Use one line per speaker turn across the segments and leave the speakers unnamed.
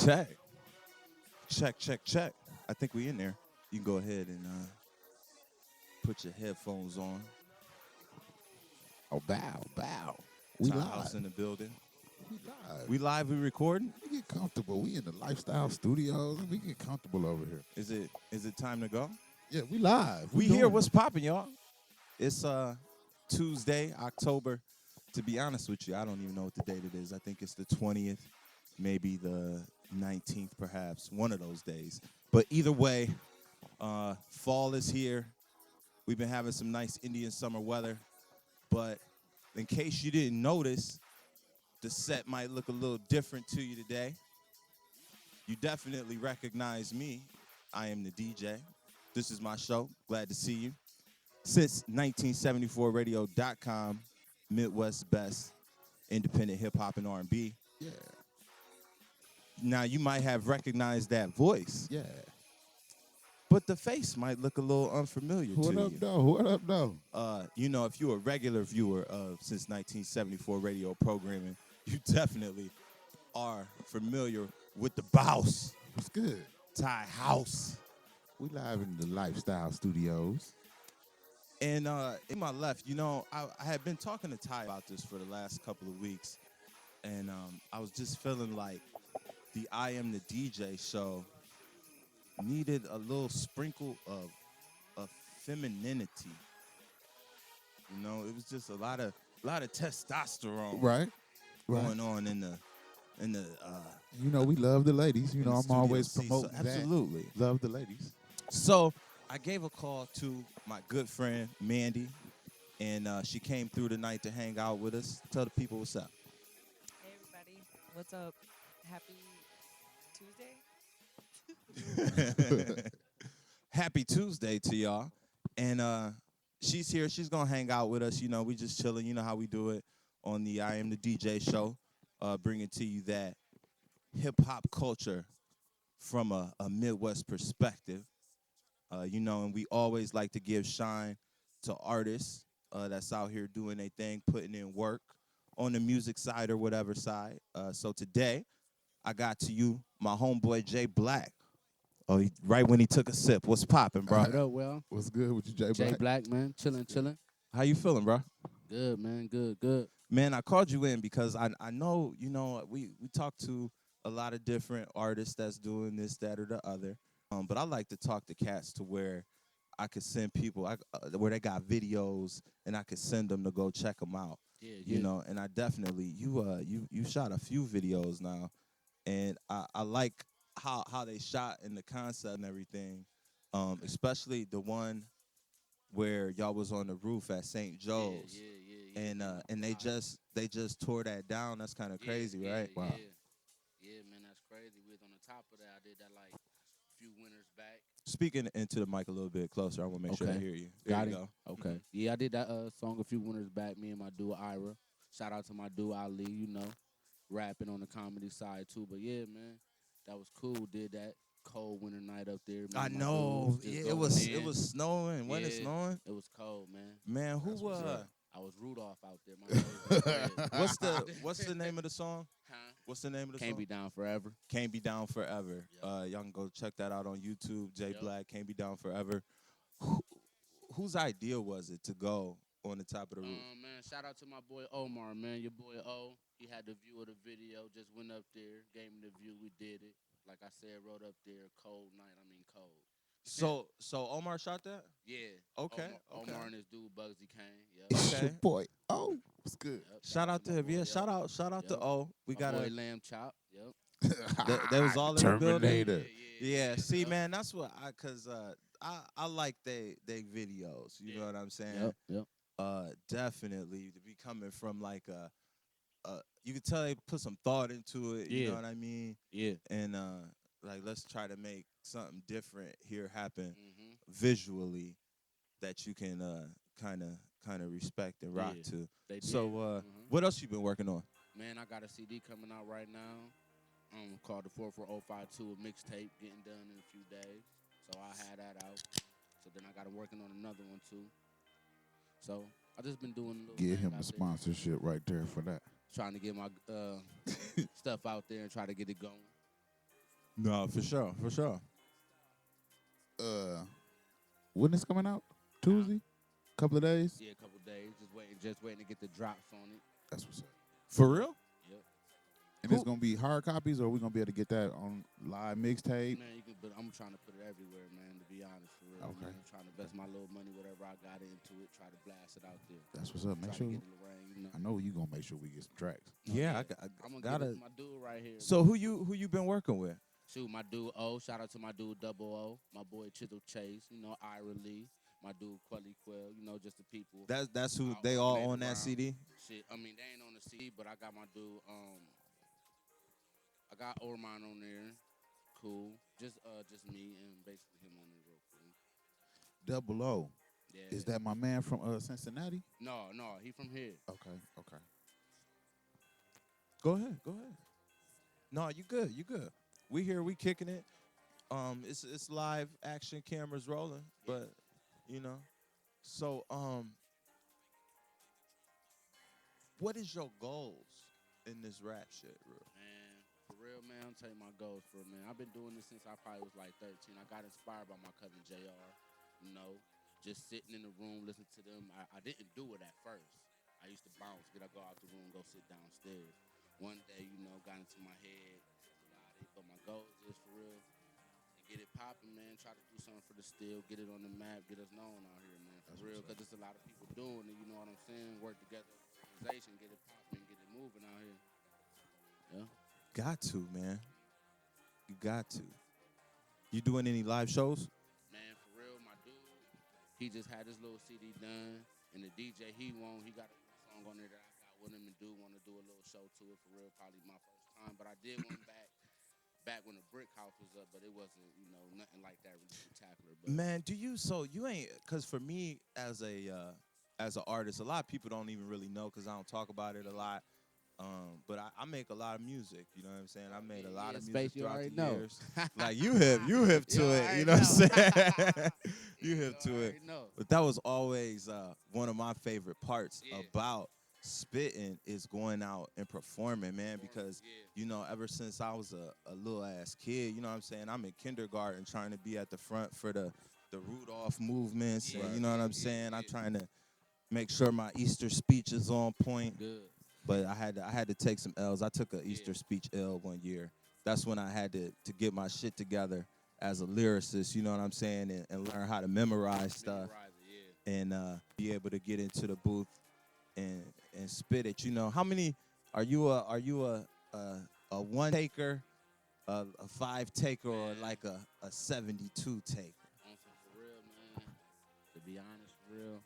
Check. Check, check, check. I think we in there. You can go ahead and put your headphones on.
Oh, bow, bow. We
Time
live.
House in the building.
We live.
We live, we recording?
We get comfortable. We in the Lifestyle Studios. We get comfortable over here.
Is it time to go?
Yeah, we live.
We here. What's popping, y'all? It's Tuesday, October. To be honest with you, I don't even know what the date it is. I think it's the 20th, maybe the 19th, perhaps. One of those days. But either way, fall is here. We've been having some nice Indian summer weather. But in case you didn't notice, the set might look a little different to you today. You definitely recognize me. I am the DJ. This is my show. Glad to see you. Since 1974radio.com, Midwest's best independent hip hop and R&B.
Yeah.
Now you might have recognized that voice.
Yeah.
But the face might look a little unfamiliar to you.
What up, though? What up, though?
If you're a regular viewer of Since 1974 radio programming, you definitely are familiar with the boss.
What's good?
Ty House.
We live in the Lifestyle Studios.
And in my left, I had been talking to Ty about this for the last couple of weeks. And I was just feeling like the I Am the DJ show needed a little sprinkle of femininity. It was just a lot of testosterone going on in the
we love the ladies. I'm
studio.
always promoting that.
Absolutely.
Love the ladies.
So I gave a call to my good friend Mandy, and she came through tonight to hang out with us. Tell the people what's up.
Hey everybody, what's up? Happy Tuesday.
Happy Tuesday to y'all. And she's here. She's going to hang out with us. We just chilling. You know how we do it on the I Am the DJ show, bringing to you that hip-hop culture from a Midwest perspective. And we always like to give shine to artists that's out here doing their thing, putting in work on the music side or whatever side. So today, I got to you my homeboy Jay Black. Oh, right when he took a sip. What's popping, bro?
What up, Will?
What's good with you, Jay Black?
Jay Black, man. Chilling.
How you feeling, bro?
Good, man. Good.
Man, I called you in because I know, we talk to a lot of different artists that's doing this, that, or the other. But I like to talk to cats to where I could send people where they got videos and I could send them to go check them out.
Yeah.
And I definitely you shot a few videos now, and I like how they shot and the concept and everything, especially the one where y'all was on the roof at St. Joe's.
Yeah.
And they just tore that down. That's kind of crazy, right?
Wow. Yeah, man, that's crazy. We was on the top of that. I did that like a few winters back.
Speaking into the mic a little bit closer, I want to make sure I hear you. There you go.
Okay. Yeah, I did that song a few winters back. Me and my dude Ira. Shout out to my dude Ali. Rapping on the comedy side too. But yeah, man, that was cool. Did that cold winter night up there.
I know. Yeah, it was snowing. When it's snowing,
it was cold, man.
Man, who
I was Rudolph out there. My nose was red.
What's the name of the song?
Huh?
What's the name of the song?
Can't Be Down Forever.
Can't Be Down Forever.
Yep.
Y'all can go check that out on YouTube. Jay
Yep.
Black, Can't Be Down Forever. Whose idea was it to go on the top of the roof?
Man, shout out to my boy Omar, man. Your boy O. He had the view of the video. Just went up there, gave me the view. We did it. Like I said, rode up there. Cold night. I mean, cold.
So Omar shot that?
Yeah.
Okay.
Omar and his dude Bugsy Kane. Yep.
It's
Okay.
your boy. Oh, what's good?
Yep.
Shout out to him.
my boy,
Yeah,
yep.
shout out to O. We
My
got
boy
a
Lamb Chop. Yep.
they was all in the building.
Terminator.
Yeah, see,
yep.
man, that's what I like they videos. You know what I'm saying?
Yep.
Definitely to be coming from like you can tell they put some thought into it. You know what I mean?
Yeah.
And like let's try to make something different here happen
Mm-hmm.
visually that you can kind of respect and rock to.
They did.
So what else you been working on?
Man, I got a CD coming out right now. Called the 44052, a mixtape, getting done in a few days. So I had that out. So then I got working on another one too. So I just been doing a little.
Give
thing
him a
out there,
sponsorship right there for that.
trying to get my stuff out there and try to get it going.
No, for sure, for sure.
When is coming out?
Huh?
Tuesday? Couple of days?
Yeah, a couple days. Just waiting to get the drops on it.
That's what's up.
For real?
Yep.
And it's gonna be hard copies, or we gonna be able to get that on live mixtape?
Man, you can, but I'm trying to put it everywhere, man. To be honest, for real.
Okay.
Man. I'm trying to invest my little money, whatever I got into it. Try to blast it out there.
That's what's up. Make
Try
sure.
to get it Lorraine, you know.
I know you gonna make sure we get some tracks.
Yeah,
I'm gonna
gotta.
get it to my dude right here.
So who you been working with?
Shoot, my dude O. Shout out to my dude Double O. My boy Chisel Chase. You know, Ira Lee. My dude Quelly Quell. You know, just the people.
That's who
I
they
made
all on that
around.
CD.
Shit, I mean they ain't on the CD, but I got my dude. I got Ormond on there. Cool. Just me and basically him on there real cool.
Double O.
Yeah.
Is that my man from Cincinnati?
No, he from here.
Okay. Okay.
Go ahead, go ahead. No, you good, you good. We here, we kicking it. It's live action, cameras rolling, but you know. So what is your goals in this rap shit, real?
Man, for real, man, I'll tell you my goals for man. I've been doing this since I probably was like 13. I got inspired by my cousin JR, you know, just sitting in the room listening to them. I didn't do it at first. I used to bounce, go out the room, go sit downstairs. One day, you know, got into my head, but my goals is for real to get it popping, man. Try to do something for the still, get it on the map, get us known out here, man. For real, because there's a lot of people doing it. You know what I'm saying? Work together, organization, get it popping, get it moving out here. Yeah.
Got to, man. You got to. You doing any live shows?
Man, for real, my dude, he just had his little CD done, and the DJ he got a song on there that I got with him, and dude want to do a little show to it for real, probably my first time, but I did one back when the brick house was up, but it wasn't, you know, nothing like that really spectacular. But
Man, so you ain't, cause for me as an artist, a lot of people don't even really know, cause I don't talk about it a lot. But I make a lot of music, you know what I'm saying? I made a lot of music
Space, you
throughout
already
the
know.
years. Like you hip to
You
it, you
already
know what I'm
know.
saying? You hip to it.
already know.
But that was always one of my favorite parts
Yeah.
about spitting is going out and performing, man, because
Yeah.
you know, ever since I was a little ass kid, you know what I'm saying? I'm in kindergarten trying to be at the front for the Rudolph movements, and you know what I'm saying? I'm trying to make sure my Easter speech is on point.
Good.
But I had to take some L's. I took an Easter speech L one year. That's when I had to get my shit together as a lyricist, you know what I'm saying, and learn how to memorize stuff and be able to get into the booth and spit it. You know, how many are you a one taker, a 5 taker, or like a 72 taker?
On some for real, man. To be honest, for real,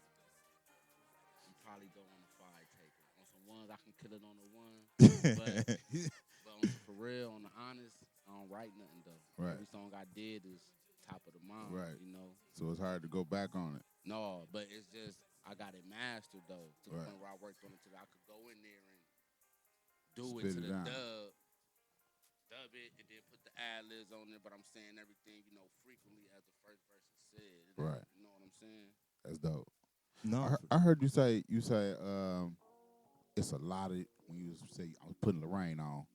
I'm probably go on a 5 taker. On some ones, I can kill it on the one. But on some for real, on the honest, I don't write nothing though.
Right.
Every song I did is top of the mind.
Right.
You know.
So it's hard to go back on it.
No, but it's just I got it mastered though, to the
Right.
point where I worked on it till I could go in there and do
Spit
it to
it
the
down.
dub it, and then put the ad-libs on it, but I'm saying everything, you know, frequently as the first verse is said.
Right.
You know what I'm saying?
That's dope.
No,
I heard you say it's a lot of, when you say I was putting Lorraine on,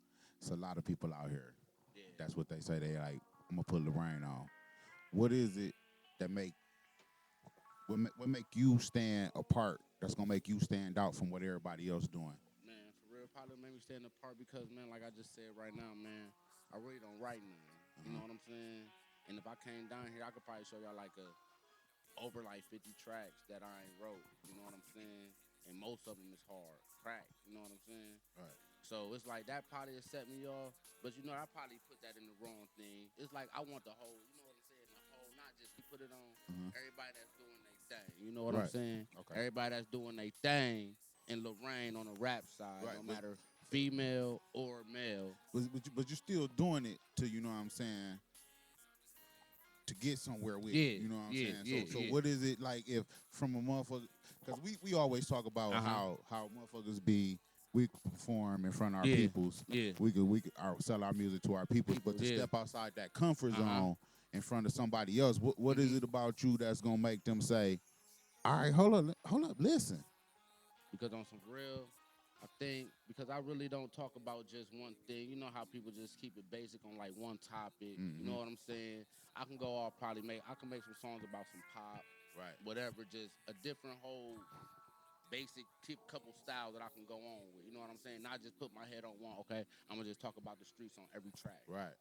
it's a lot of people out here.
Yeah.
That's what they say. They like, I'm gonna put Lorraine on. What is it that what make you stand apart? That's gonna make you stand out from what everybody else doing.
Man, for real, probably made me stand apart because, man, like I just said right now, man, I really don't write nothing. You know what I'm saying? And if I came down here, I could probably show y'all like over like 50 tracks that I ain't wrote. You know what I'm saying? And most of them is hard, crack. You know what I'm saying?
Right.
So it's like that probably has set me off. But you know, I probably put that in the wrong thing. It's like I want the whole, you know what I'm saying? The whole, not just you put it on everybody that's doing their thing. You know what I'm
Right.
saying?
Okay.
Everybody that's doing their thing in Lorraine on the rap side,
Right,
no
but-
matter female or male.
But you're still doing it to, you know what I'm saying, to get somewhere with
Yeah,
it. You know what I'm
yeah,
saying?
yeah,
So
yeah.
what is it like if from a motherfucker, because we always talk about how motherfuckers we perform in front of our
Yeah,
peoples.
yeah.
We could sell our music to our peoples, but to
Yeah.
step outside that comfort zone in front of somebody else, what is it about you that's gonna make them say, all right, hold up, listen.
Because on some real, I think because I really don't talk about just one thing. You know how people just keep it basic on like one topic. You know what I'm saying? I can go off probably make I can make some songs about some pop,
Right.
whatever, just a different whole basic tip couple styles that I can go on with. You know what I'm saying? Not just put my head on one. Okay, I'm gonna just talk about the streets on every track.
Right.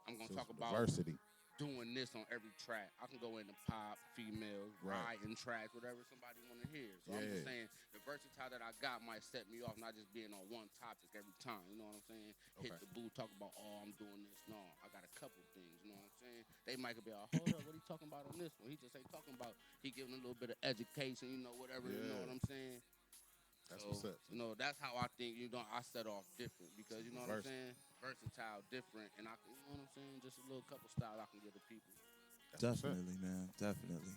I'm gonna
So
talk
it's
about
diversity.
doing this on every track. I can go into pop, females,
Right.
riding tracks, whatever somebody want to hear. So I'm
Yeah.
just saying the versatile that I got might set me off, not just being on one topic every time. You know what I'm saying? Hit
Okay.
the booth, talk about, oh, I'm doing this. No, I got a couple things. You know what I'm saying? They might be like, hold up, what he talking about on this one? He just ain't talking about. He giving a little bit of education. You know, whatever. You know
Yeah.
what I'm saying?
That's
So,
what's up.
you know, that's how I think, you know, I set off different because, you know what I'm
Versatile.
saying? Versatile, different, and I can, you know what I'm saying? Just a little couple style I can give the people.
That's what's up.
Definitely, man. Definitely.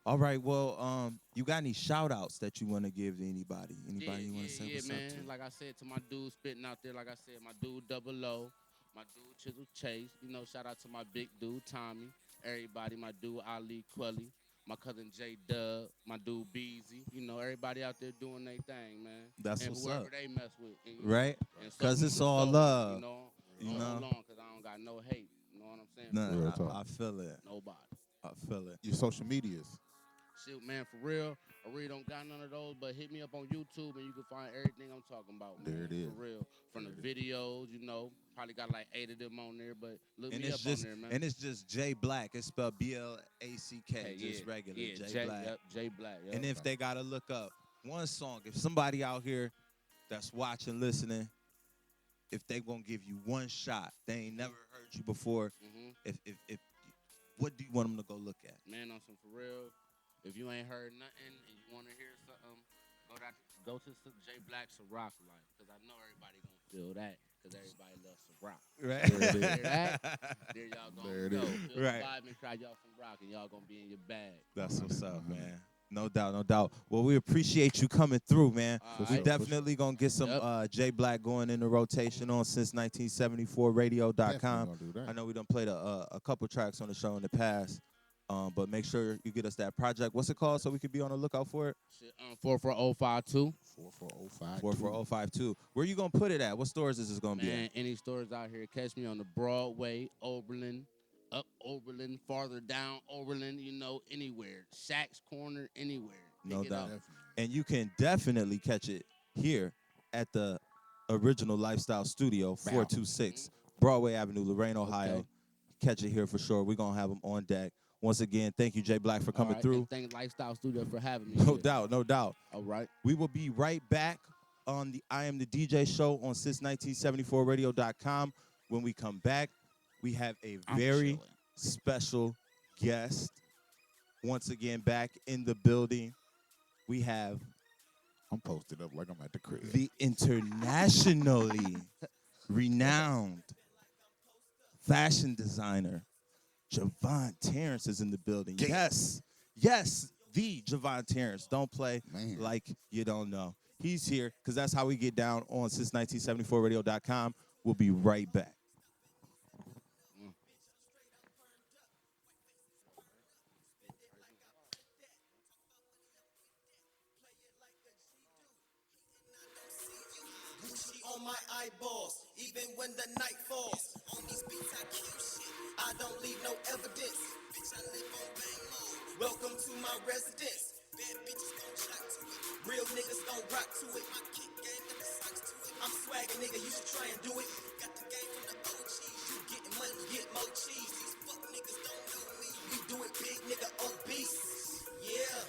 All right. Well, you got any shout outs that you want to give to anybody? Anybody you want to say what's up
Man.
to?
Like I said to my dude spitting out there, like I said, my dude Double O, my dude Chisel Chase. You know, shout out to my big dude Tommy. Everybody, my dude Ali Quelly, my cousin J Dub, my dude Bizzy. You know, everybody out there doing their thing, man.
That's
And
what's
whoever
up.
they mess with, and, you know,
Right?
and so
Because
on
it's
and
all
so on,
love.
you know.
You
Hold
know?
on, because I don't got no hate. You know what I'm saying?
Nah,
For
Real
real.
talk.
I feel it.
Nobody.
I feel it.
Your social medias.
Shit, man, for real. I really don't got none of those, but hit me up on YouTube and you can find everything I'm talking about, man.
There it is.
For real. From
There
the
it
videos, you know, probably got like 8 of them on there, but look
And
me
it's
up on
just
there, man.
J Black. It's spelled BLACK,
Hey,
just regular J
J,
Black.
yep, J Black, yep.
And if they gotta look up one song, if somebody out here that's watching, listening, if they gonna give you one shot, they ain't never heard you before.
hmm
If what do you want them to go look at?
Man, on some for real. If you ain't heard nothing and you want to hear something, go to some J Black Ciroc Life, because I know everybody gonna feel that, because everybody loves Ciroc.
Right.
There it is.
Hear that? There y'all
There
gonna
it
go.
is.
Feel
Right.
the vibe and cry y'all some rock, and y'all gonna be in your bag.
That's what's up,
100.
man. No doubt, no doubt. Well, we appreciate you coming through, man.
All
We
right.
definitely gonna get some
Yep.
J Black going in the rotation on since
Definitely
1974radio.com.
gonna do that.
I know we done played a couple tracks on the show in the past, but make sure you get us that project. What's it called so we could be on the lookout for it?
Shit, 44052.
44052.
44052. Where you gonna put it at? What stores is this gonna be
Man,
at?
any stores out here, catch me on the Broadway, Oberlin, up Oberlin, farther down Oberlin, you know, anywhere. Shaq's Corner, anywhere. Pick
No
it
doubt.
up.
Definitely.
And you can definitely catch it here at the Original Lifestyle Studio, 426 Broadway Avenue, Lorraine, Ohio.
Okay.
Catch it here for sure. We're going to have them on deck. Once again, thank you, J Black, for
All
coming
right.
through.
And thank Lifestyle Studio for having me.
No
here.
doubt, no doubt.
All right.
We will be right back on the I Am the DJ show on since1974radio.com. When we come back, we have a
I'm
very
chilling.
special guest. Once again, back in the building, we have
I'm posted up like I'm at the crib.
the internationally renowned fashion designer, Jevon Terance, is in the building.
Yeah.
Yes, the Jevon Terance. Don't play
Man.
like you don't know. He's here because that's how we get down on since1974radio.com. We'll be right back.
Gucci on my eyeballs, even when the night falls. On these beats I kill shit, I don't leave no evidence. Bitch, I live on bang mode. Welcome to my residence. Bad bitches gon' jock to it, real niggas gon' rock to it. My kick game got the socks to it. I'm swaggin', nigga, you should try and do it. Got the game from the OGs, you getting money, get more cheese. These fuck niggas don't know me. We do it big, nigga, obese. Yeah,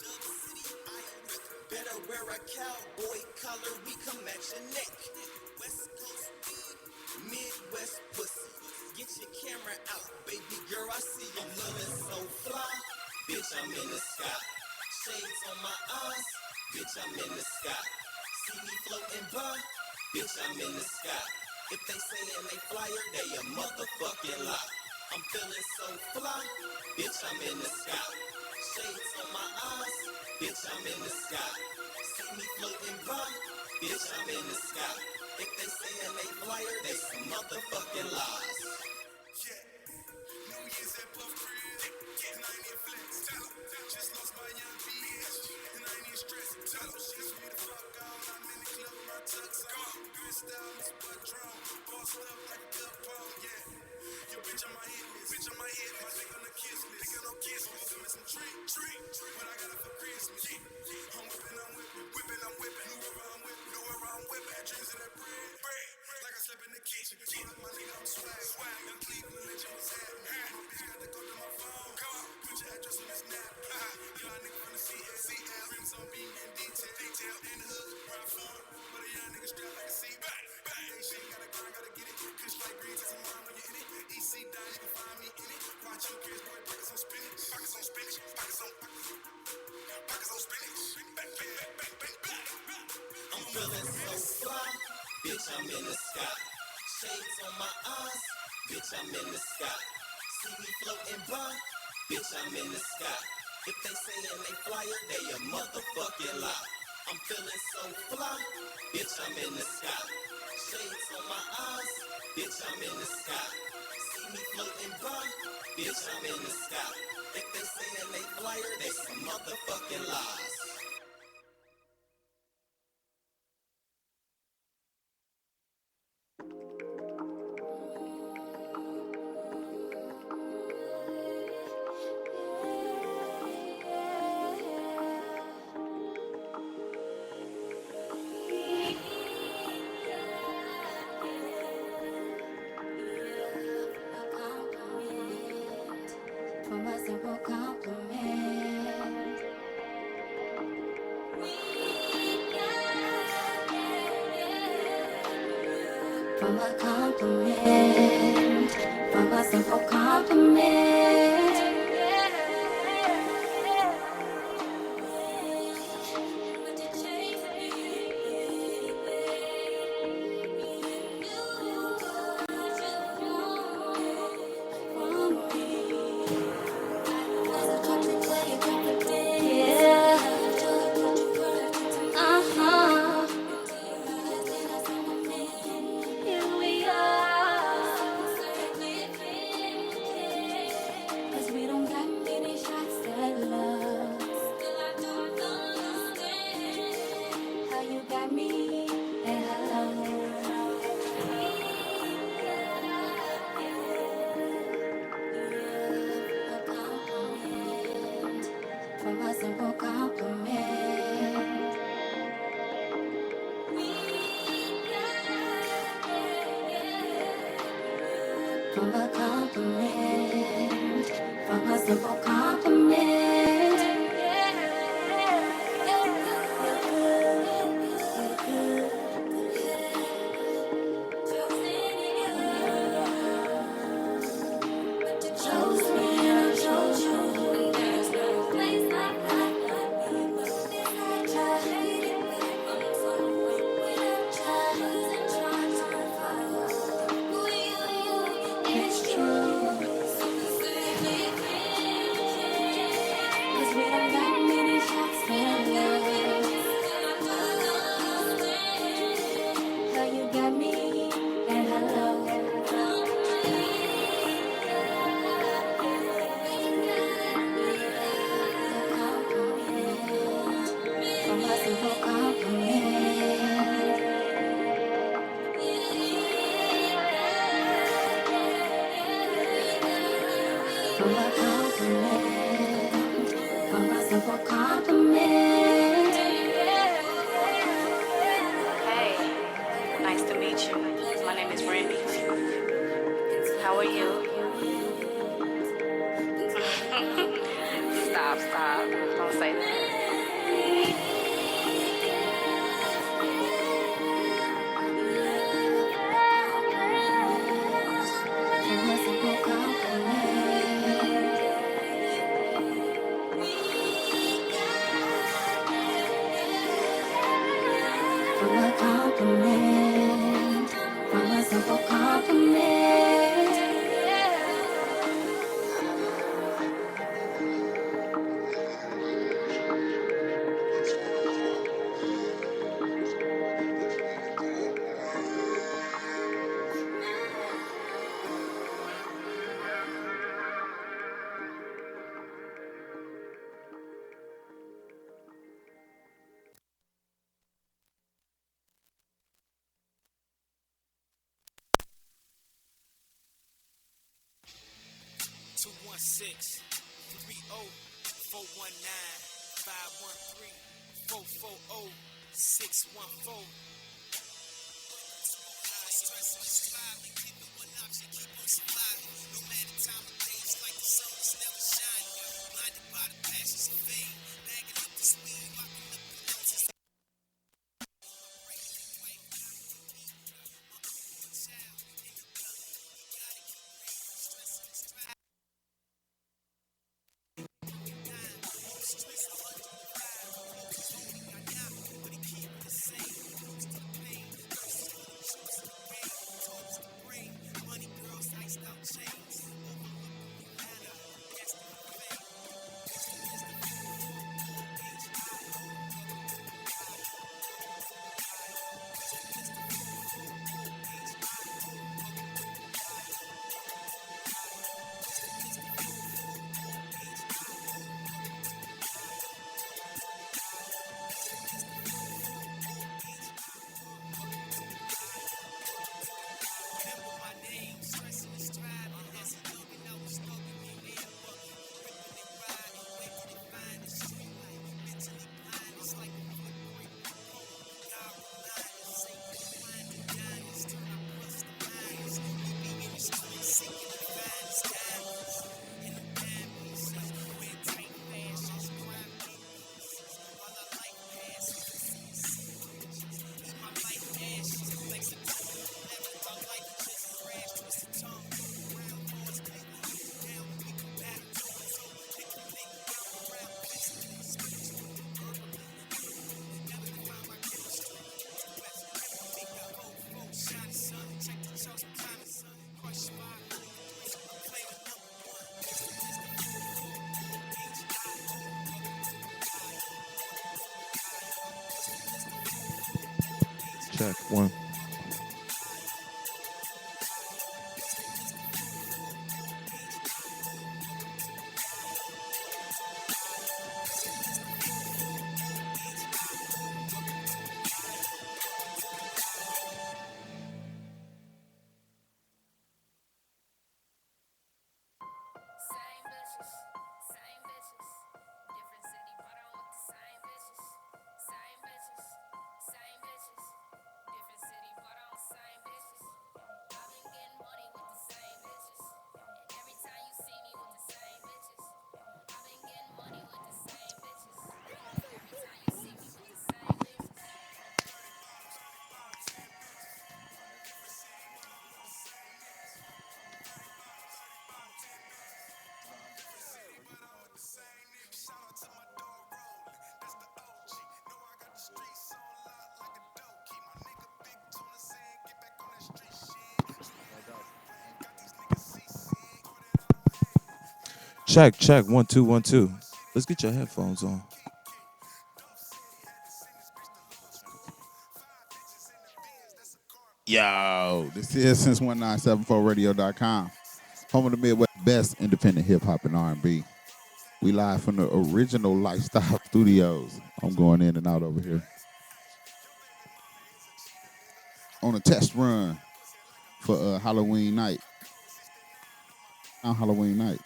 Dub City, I am Rick. Better wear a cowboy collar, we come at your neck. West Coast weed, Midwest pussy. Get your camera out, baby girl, I see you feeling so fly. Bitch, I'm in the sky. Shades on my eyes, bitch, I'm in the sky. See me floating by, bitch, I'm in the sky. If they sayin' they flyer, they a motherfucking lie. I'm feeling so fly, bitch, I'm in the sky. Shades on my eyes, bitch, I'm in the sky. See me floating by, bitch, I'm in the sky. If they sayin' they flyer, they some motherfucking lies. Yeah, New Year's at Puff Crib. Yeah, and I ain't even flex. Tell 'em, just lost my young bitch, and I ain't even stressed. Tell 'em, she asked me to fuck on. I'm in the club with my tux on. Dressed out, Miss Patron, bossed up like a good pole, yeah. Yo, bitch, on my hit list. Bitch, on my hit. My dick on the kiss list. Dick on no kiss list. Send me some treat. What I got it for Christmas. I'm whipping, I'm whipping. New era, I'm whipping. Had dreams of that bread. Like I slept in the kitchen. Told up my nigga, I'm swag. Young Cleveland legend was happening. My bitch got to go to my phone. Come on, put your address on this nap. Young nigga from the CL. Rims on beam and detail. In the hood, ride for him. But a young nigga strapped like a seatbelt. Ain't shit, gotta grind, gotta get it. Kush like green, take some wine when you're in it. EC down, you can find me in it. Watch your kids, boy, pockets on spinach. Pockets on spinach. Pockets on spinach. Bang.
I'm feeling so fly, bitch, I'm in the sky. Shades on my eyes, bitch, I'm in the sky. See me floating by, bitch, I'm in the sky. If they sayin' they flyer, they a motherfucking lie. I'm feeling so fly, bitch, I'm in the sky. Shades on my eyes, bitch, I'm in the sky. See me floating by, bitch, I'm in the sky. If they sayin' they flyer, they some motherfucking lies.
From a simple compliment. From a compliment. From a simple compliment. From a simple compliment. From a compliment. From a simple compliment. Chose me and I chose you. There's no place like that. It's true. 'Cause we don't got many shots left. How you got me and hello. From a simple compliment. From a compliment. From a simple compliment.
Hey, nice to meet you. My name is Randy. How are you? Stop. Don't say that.
From a simple compliment. From a compliment. From a simple compliment.
6 3 0 419 513 440 614. Stress and striving, keep it one option, keep on surviving. No matter time of day, it's like the sun is never shining. Blinded by the passions of fame, bagging up the speed, rocking up the notes.
Check one.
Same bitches, same bitches. Different city, but I'm with the same bitches. Same bitches, same bitches. Different city, but I'm the same bitches. I've been getting money with the same bitches. And every time you see me with the same bitches. I've been getting money with the same bitches. Every time you see me with the same bitches.
Shout out to my dog Rollin', that's the OG. Know I got the streets on lock like a dope. Keep my nigga Big Tuna saying, get back on that street shit. Got these niggas seasick.
Check 1 2 1 2. Let's get your headphones on.
Yo, this is since1974radio.com, home of the Midwest best independent hip hop and R&B. We live from the Original Lifestyle Studios. I'm going in and out over here on a test run for Halloween night. On Halloween night.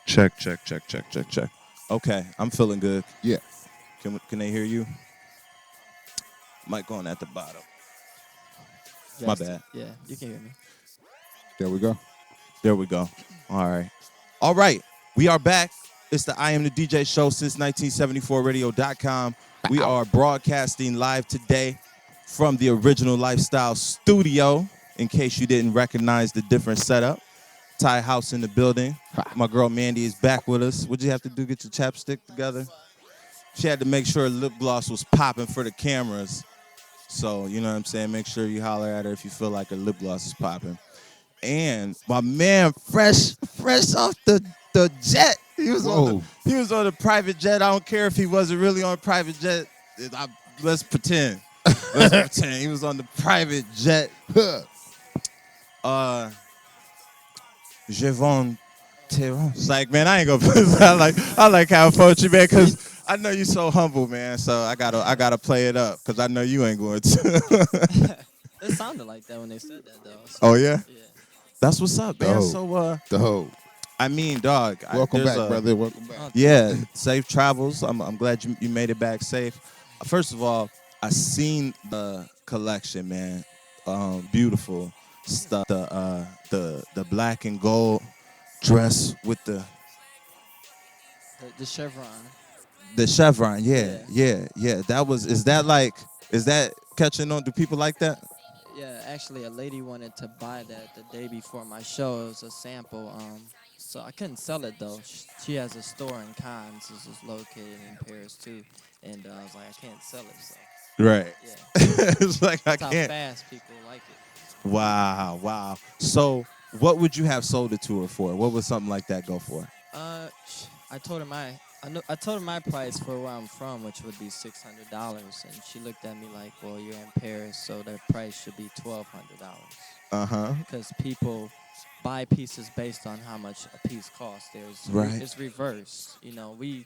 Check. Okay, I'm feeling good.
Yeah.
Can they hear you? Mic on at the bottom.
Yes,
My bad.
Yeah, you can hear me.
There we go.
There we go. All right. We are back. It's the I Am the DJ show since 1974radio.com. We are broadcasting live today from the Original Lifestyle studio, in case you didn't recognize the different setup. Ty House in the building. My girl Mandy is back with us. What'd you have to do? Get your chapstick together? She had to make sure lip gloss was popping for the cameras. So, you know what I'm saying? Make sure you holler at her if you feel like her lip gloss is popping. And my man, fresh off the jet. He was on the private jet. I don't care if he wasn't really on a private jet. Let's pretend. He was on the private jet. Jevon, Terance. Like, man, I ain't gonna put I like how I approach you, man, because I know you're so humble, man. So I gotta play it up because I know you ain't going to.
It sounded like that when they said that, though. So,
Oh yeah,
yeah.
that's what's up, man.
Dope.
So
Dope.
I mean, dog,
Welcome
there's
back,
a
brother. Welcome back.
Oh,
yeah, safe travels. I'm glad you made it back safe. First of all, I seen the collection, man. Beautiful stuff. The black and gold dress with
the chevron.
the chevron. Yeah,
Yeah.
yeah. Is that catching on? Do people like that?
Yeah, actually, a lady wanted to buy that the day before my show. It was a sample. So I couldn't sell it though. She has a store in Cannes. This is located in Paris too, and I was like, I can't sell it. So
Right.
yeah,
It's like I
that's how
can't.
fast people like it.
Wow, wow. So, what would you have sold it to her for? What would something like that go for?
I told her I told her my price for where I'm from, which would be $600, and she looked at me like, "Well, you're in Paris, so that price should be $1,200."
Uh-huh.
Because people buy pieces based on how much a piece costs.
Right.
It's reversed. You know, we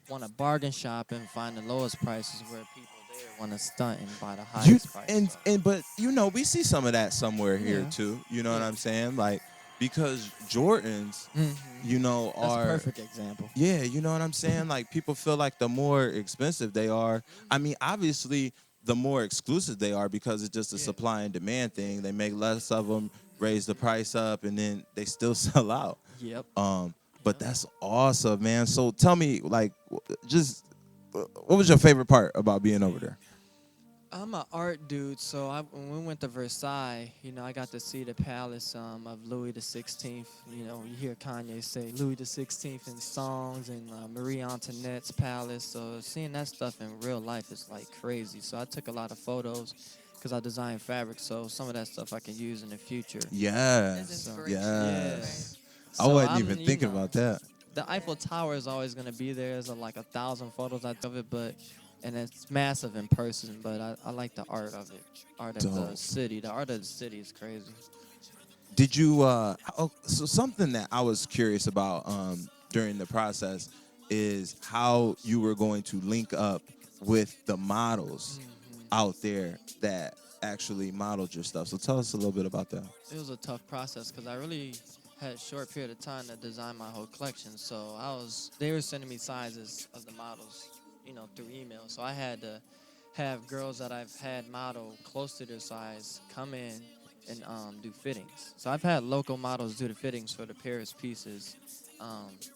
want to bargain shop and find the lowest prices where people there want to stunt and buy the highest price.
But we see some of that somewhere here
Yeah.
too. You know what
Yeah.
I'm saying? Like because Jordans,
That's a
are
perfect example.
yeah, you know what I'm saying? Like people feel like the more expensive they are, I mean, obviously the more exclusive they are because it's just a supply and demand thing. They make less of them, raise the price up, and then they still sell out.
Yep.
But that's awesome, man. So tell me, like, just what was your favorite part about being over there?
I'm an art dude, so when we went to Versailles, I got to see the palace of Louis the 16th. You hear Kanye say Louis the 16th in songs, and Marie Antoinette's palace. So seeing that stuff in real life is like crazy. So I took a lot of photos because I design fabric. So some of that stuff I can use in the future.
Yes,
Yeah.
yes. I
So
wasn't even thinking about that.
The Eiffel Tower is always going to be there. There's like 1,000 photos I took of it, and it's massive in person. But I like the art of it, art of the
Dope.
city. The art of the city is crazy.
Did you? So something that I was curious about during the process is how you were going to link up with the models out there that actually modeled your stuff. So tell us a little bit about that.
It was a tough process because I really had a short period of time to design my whole collection. So they were sending me sizes of the models, through email. So I had to have girls that I've had model close to their size come in and do fittings. So I've had local models do the fittings for the Paris pieces,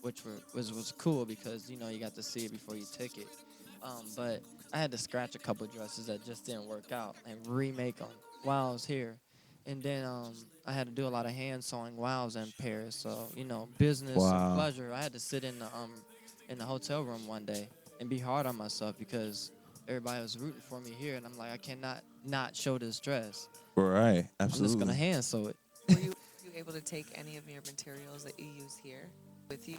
which was cool because you got to see it before you take it. But I had to scratch a couple dresses that just didn't work out and remake them while I was here. And then I had to do a lot of hand sewing while I was in Paris. So business and pleasure. I had to sit in the hotel room one day and be hard on myself because everybody was rooting for me here, and I'm like, I cannot not show this dress.
Right, absolutely.
I'm just gonna hand sew it.
Were you able to take any of your materials that you use here with you?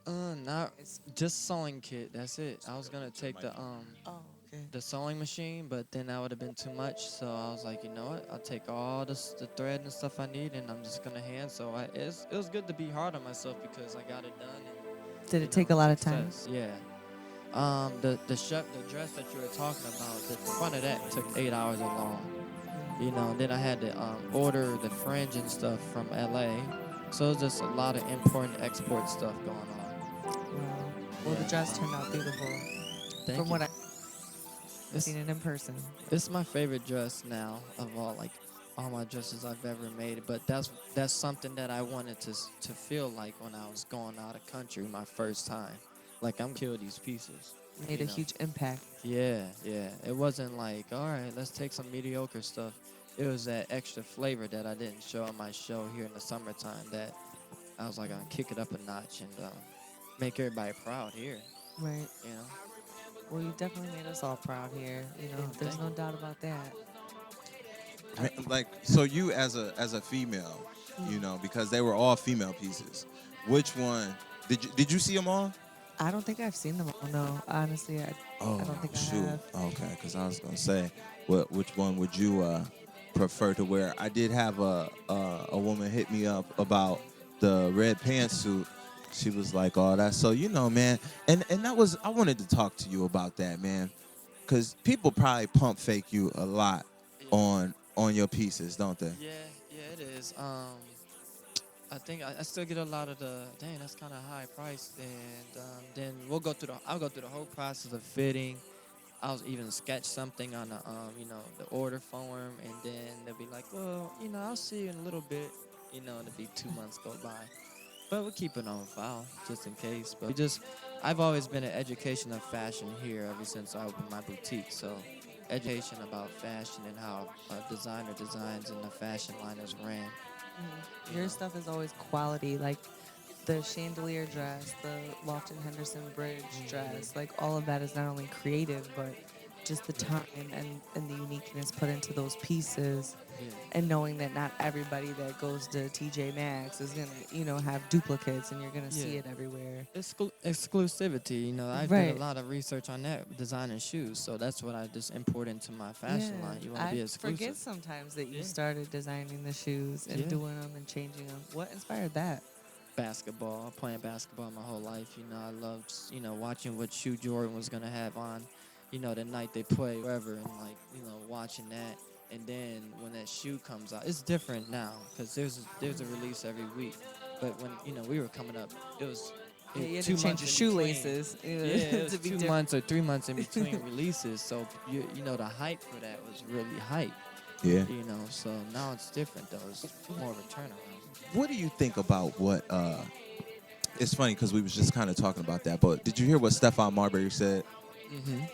Not just sewing kit. That's it. I was gonna take the sewing machine, but then that would have been too much. So I was like, you know what? I'll take all the thread and stuff I need, and I'm just gonna hand sew. It was good to be hard on myself because I got it done. And,
Did it take a lot of time?
Yeah. The dress that you were talking about, the front of that took 8 hours alone. Then I had to order the fringe and stuff from LA. So it was just a lot of import and export stuff going on.
Well, the dress turned out beautiful.
Thank
From
you.
what I've seen it in person.
It's my favorite dress now of all my dresses I've ever made. But that's something that I wanted to feel like when I was going out of country my first time. Like I'm killing these pieces.
Made a huge impact.
Yeah. It wasn't like, all right, let's take some mediocre stuff. It was that extra flavor that I didn't show on my show here in the summertime that I was like, I'm gonna kick it up a notch and make everybody proud here.
Right. Well, you definitely made us all proud here. There's no doubt about that.
Like, so you as a female, because they were all female pieces. Which one did you see them all?
I don't think I've seen them all. No, honestly, I don't think I have.
Okay, because I was gonna say, which one would you prefer to wear? I did have a woman hit me up about the red pantsuit. She was like, "Oh, that's so man." And that was I wanted to talk to you about that, man, because people probably pump fake you a lot
Yeah.
on your pieces, don't they?
Yeah, yeah, it is. I think I still get a lot of the dang. That's kind of high price, and then I'll go through the whole process of fitting. I'll even sketch something on the the order form, and then they'll be like, well, I'll see you in a little bit. It'll be 2 months go by, but we'll keep it on file just in case. But I've always been an education of fashion here ever since I opened my boutique. So education about fashion and how a designer designs and the fashion line is ran. You
Your
know.
stuff is always quality. Like the chandelier dress, the Lofton Henderson Bridge dress, like all of that is not only creative, but just the time and the uniqueness put into those pieces.
Yeah.
And knowing that not everybody that goes to TJ Maxx is gonna, have duplicates, and you're gonna
Yeah.
see it everywhere.
Exclusivity. I did a
Right.
lot of research on that, designing shoes. So that's what I just import into my fashion line. You want to be
I
exclusive.
forget sometimes that you
Yeah.
started designing the shoes and
Yeah.
doing them and changing them. What inspired that?
Basketball, playing basketball my whole life. I loved, watching what shoe Jordan was gonna have on, the night they play, wherever, and like, watching that. And then when that shoe comes out, it's different now because there's a release every week. But when we were coming up, it was
Yeah, you had
2
to change
months
your
in between.
shoelaces.
Yeah, it was
to be
2
different.
months or 3 months in between releases. So the hype for that was really hype.
Yeah.
So now it's different though. It's more of a turnaround.
What do you think about what? It's funny because we was just kind of talking about that, but did you hear what Stephon Marbury said?
Mm-hmm.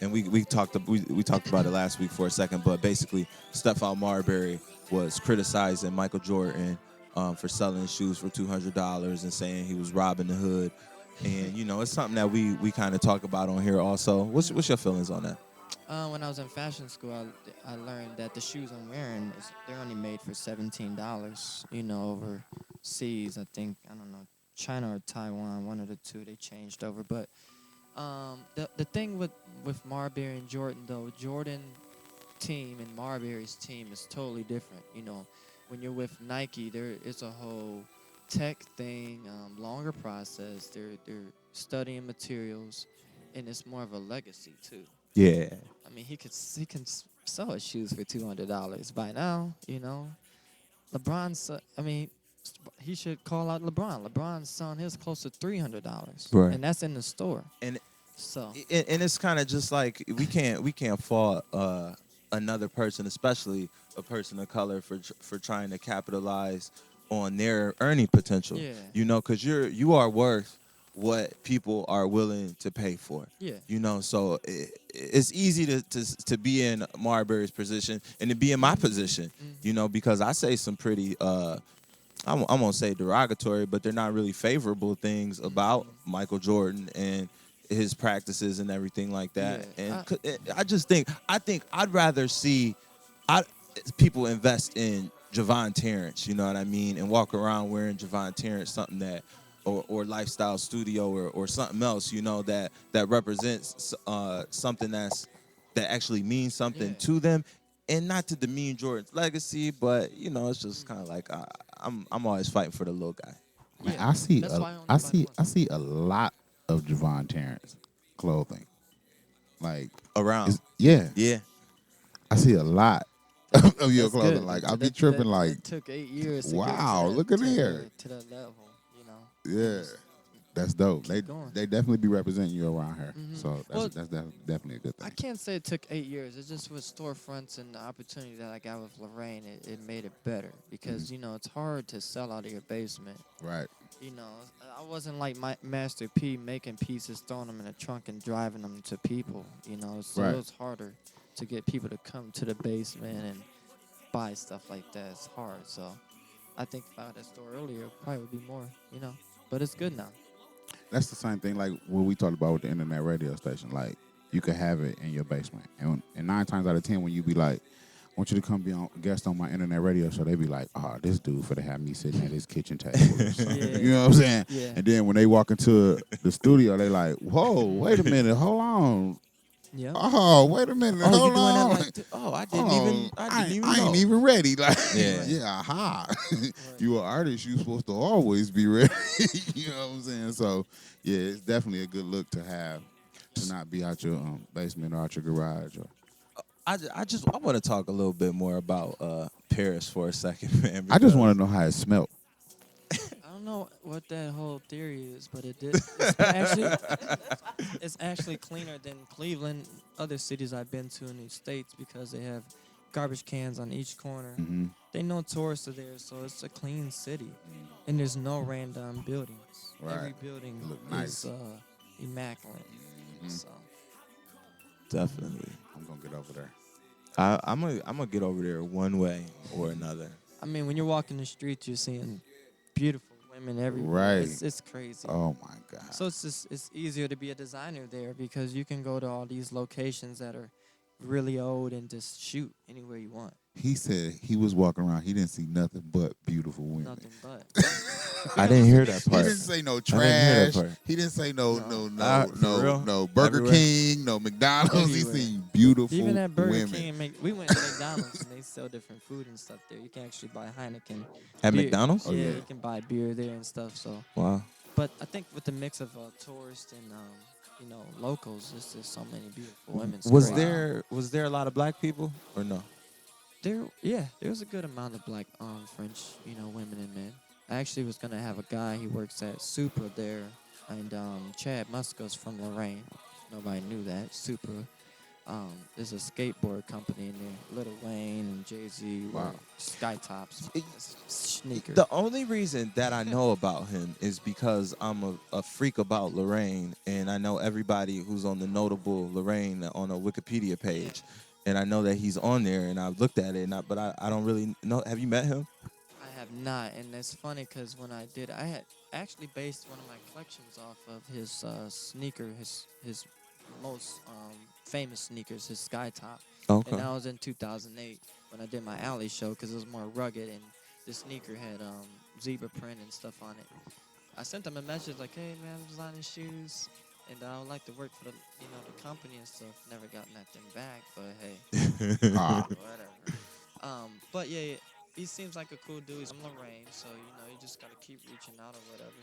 And we talked about it last week for a second, but basically Stephon Marbury was criticizing Michael Jordan for selling shoes for $200 and saying he was robbing the hood, and it's something that we kind of talk about on here also. What's your feelings on that?
When I was in fashion school, I learned that the shoes I'm wearing they're only made for $17. Overseas, I think I don't know China or Taiwan, one of the two. They changed over, but the thing with Marbury and Jordan though, Jordan team and Marbury's team is totally different. When you're with Nike, there is a whole tech thing, longer process. They're studying materials, and it's more of a legacy too.
Yeah.
I mean, he can sell his shoes for $200 by now. LeBron's. I mean, he should call out LeBron. LeBron's selling his close to $300,
Right.
and that's in the store.
And
So
and it's kind of just like we can't fault another person, especially a person of color, for trying to capitalize on their earning potential.
Yeah.
Because you are worth what people are willing to pay for.
Yeah.
So it's easy to be in Marbury's position and to be in my position. Because I say some pretty I won't say derogatory, but they're not really favorable things about Michael Jordan and his practices and everything like that.
Yeah.
And I think I'd rather see people invest in Jevon Terance, you know what I mean, and walk around wearing Jevon Terance something that or Lifestyle Studio or something else, that represents something that actually means something to them, and not to demean Jordan's legacy, but it's just kind of like I'm always fighting for the little guy.
Man,
Yeah,
I see
that's why
I see
nobody
I see a lot of Jevon Terance clothing. Like
Around.
yeah,
Yeah.
I see a lot of your
That's
clothing.
good.
Like
So
I'll be
that-
tripping
that-
like,
that took 8 years to
wow,
get to
look at
to
here.
to that level.
Yeah, that's dope. They
going.
they definitely be representing you around here.
Mhm.
So
Well,
definitely a good
I
thing.
can't say it took 8 years. It's just with storefronts and the opportunity that I got with Lorraine, it made it better because it's hard to sell out of your basement.
Right.
I wasn't like my Master P making pieces, throwing them in a trunk and driving them to people. So
Right.
it was harder to get people to come to the basement and buy stuff like that. It's hard. So I think if I had a store earlier, it probably would be more. But it's good now.
That's the same thing like what we talked about with the internet radio station. Like you could have it in your basement, and 9 times out of 10, when you be like, "I want you to come be on guest on my internet radio show," they be like, "Oh, this dude for to have me sitting at his kitchen table." Or something.
Yeah.
You know what I'm saying?
Yeah.
And then when they walk into the studio, they like, "Whoa, wait a minute, hold on."
Yep.
Oh, wait a minute.
Oh, you
Hold
doing that
on.
like? Oh, I didn't even. I didn't even
I
know.
ain't even ready. Like,
Yeah.
yeah, aha.
Right.
You an artist, you supposed to always be ready. You know what I'm saying? So, yeah, it's definitely a good look to have, to not be out your basement or out your garage. Or,
I want to talk a little bit more about Paris for a second, man.
I just want
Because
to know how it smelled.
I don't know what that whole theory is, but it did. It's actually cleaner than Cleveland, other cities I've been to in the states because they have garbage cans on each corner.
Mm-hmm.
They know tourists are there, so it's a clean city, and there's no random buildings.
Right.
Every building
Look
is
nice.
immaculate. So
definitely,
I'm going to get over there.
I'm gonna get over there one way or another.
I mean, when you're walking the streets, you're seeing beautiful women everywhere.
Right.
It's crazy.
Oh, my God.
So it's easier to be a designer there because you can go to all these locations that are really old and just shoot anywhere you want.
He said he was walking around. He didn't see nothing but beautiful women.
Nothing but.
I didn't hear that
He
part.
didn't say no
I didn't hear that
trash.
part.
He didn't say no
For real?
Burger
Everywhere?
King, no McDonald's. He
Everywhere.
seen beautiful
Even at Burger
women.
King, we went to McDonald's and they sell different food and stuff there. You can actually buy Heineken.
At
beer.
McDonald's?
Oh,
Yeah,
yeah.
you can buy beer there and stuff. So,
Wow.
but I think with the mix of tourists and locals, there's just so many beautiful women. It's
Was
crazy.
there a lot of black people or no?
There's a good amount of black French, women and men. I actually was gonna have a guy. He works at Supra there, and Chad Muska's from Lorraine. Nobody knew that. Supra. There's a skateboard company in there. Lil Wayne and Jay-Z wear sky tops, sneakers.
The only reason that I know about him is because I'm a freak about Lorraine, and I know everybody who's on the notable Lorraine on a Wikipedia page, and I know that he's on there, and I've looked at it, but I don't really know. Have you met him?
I have not, and it's funny because when I did, I had actually based one of my collections off of his sneaker, his most famous sneakers, his sky top.
Okay.
And that was in 2008 when I did my alley show because it was more rugged and the sneaker had zebra print and stuff on it. I sent him a message like, "Hey man, I'm designing shoes, and I would like to work for the company and stuff." Never got nothing back, but hey, whatever. But yeah, he seems like a cool dude. He's from Lorraine, so you just gotta keep reaching out or whatever.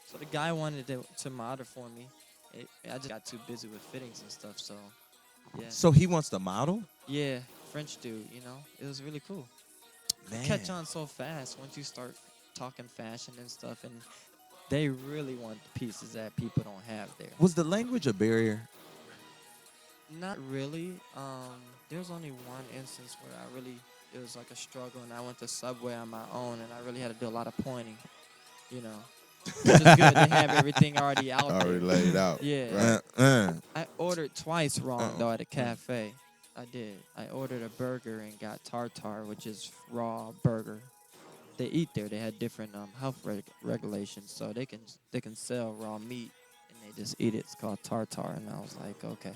So the guy wanted to model for me. I just got too busy with fittings and stuff, so yeah.
So he wants to model?
Yeah, French dude, it was really cool.
Man.
You catch on so fast once you start talking fashion and stuff, and they really want the pieces that people don't have there.
Was the language a barrier?
Not really. There's only one instance where it was like a struggle, and I went to Subway on my own, and I really had to do a lot of pointing, Which is good. They have everything already out there.
Already laid out.
Yeah.
Right.
I ordered twice wrong, though, at a cafe. I did. I ordered a burger and got tartare, which is raw burger. They eat there. They had different health regulations, so they can sell raw meat, and they just eat it. It's called tartare, and I was like, okay.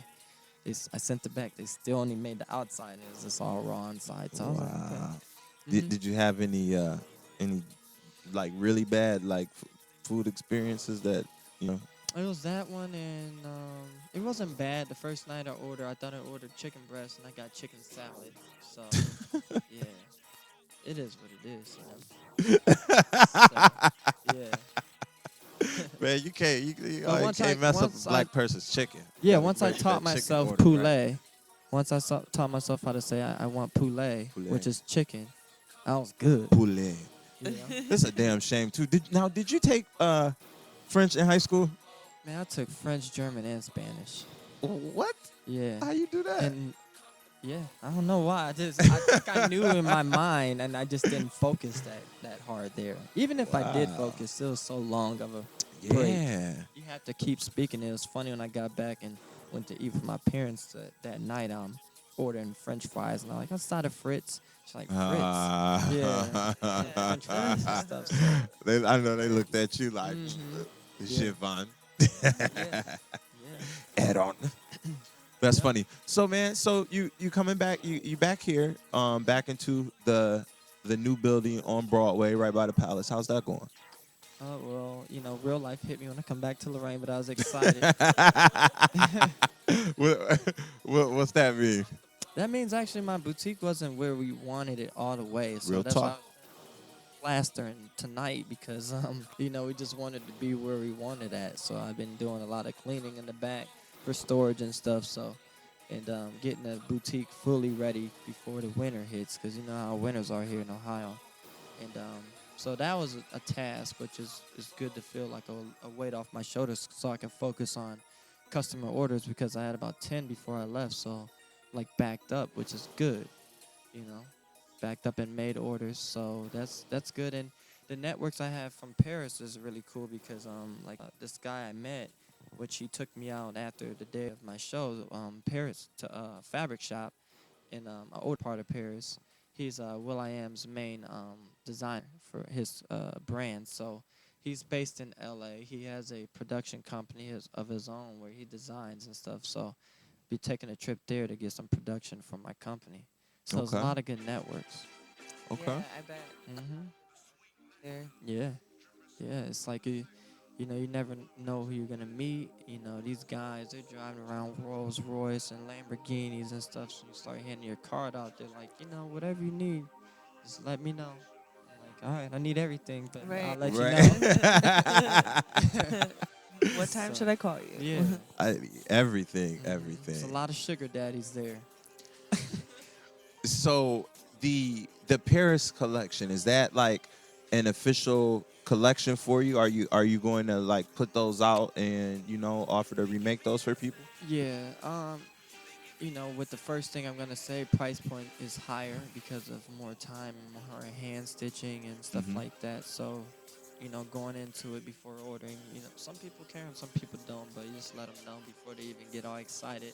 I sent it back. They still only made the outside. It was just all raw inside. So I was like, okay.
Did you have any like really bad food experiences that
It was that one, and it wasn't bad. The first night I thought I ordered chicken breast, and I got chicken salad. So, yeah, it is what it is. So, yeah.
Man, you can't
But
can't mess up a black person's chicken.
Yeah,
You
once I
break that
taught
chicken
myself
order,
poulet,
right?
once I taught myself how to say I want poulet,
Poulet.
which is chicken, I was good.
Poulet.
You know?
It's a damn shame too. Did you take French in high school?
Man, I took French, German, and Spanish.
What?
Yeah.
How you do that?
And yeah, I don't know why. I think I knew in my mind, and I just didn't focus that hard there. Even if I did focus, it was so long of a break.
Yeah.
You have to keep speaking. It was funny when I got back and went to eat with my parents that night. Ordering French fries, and I'm like, "Outside of Fritz." She's like, "Fritz." Yeah. French fries and stuff. So.
I know they looked at you like
Yeah.
Jevon.
Yeah.
Add on. That's funny. So man, you coming back? You back here? Back into the new building on Broadway, right by the Palace. How's that going?
Oh well, real life hit me when I come back to Lorraine, but I was excited.
what, what's that mean?
That means actually my boutique wasn't where we wanted it all the way, so
Real
that's why I
talk.
was plastering tonight because we just wanted to be where we wanted at. So I've been doing a lot of cleaning in the back for storage and stuff. So and getting the boutique fully ready before the winter hits, because you know how winters are here in Ohio. And so that was a task, which is good to feel like a weight off my shoulders, so I can focus on customer orders, because I had about 10 before I left, so like backed up, which is good, you know, backed up and made orders. So that's good. And the networks I have from Paris is really cool because this guy I met, which he took me out after the day of my show, Paris to fabric shop in an older part of Paris. He's will.i.am's main designer for his brand. So he's based in LA. He has a production company of his own where he designs and stuff. So be taking a trip there to get some production for my company. So there's a
Okay.
lot of good networks.
Okay.
Yeah, I bet.
Hmm.
There.
Yeah. Yeah. It's like you never know who you're gonna meet. These guys, they're driving around Rolls Royce and Lamborghinis and stuff. So you start handing your card out. They're like, whatever you need, just let me know. I'm like, all right, I need everything, but I'll
Right.
let you know.
Right.
What time
So,
should I call you?
yeah.
Everything,
There's a
everything.
lot of sugar daddies there.
So the Paris collection, is that like an official collection for you? Are you going to like put those out and offer to remake those for people?
Yeah. With the first thing I'm gonna say, price point is higher because of more time, more hand stitching and stuff
Mhm.
like that. So, going into it before ordering, some people care and some people don't, but you just let them know before they even get all excited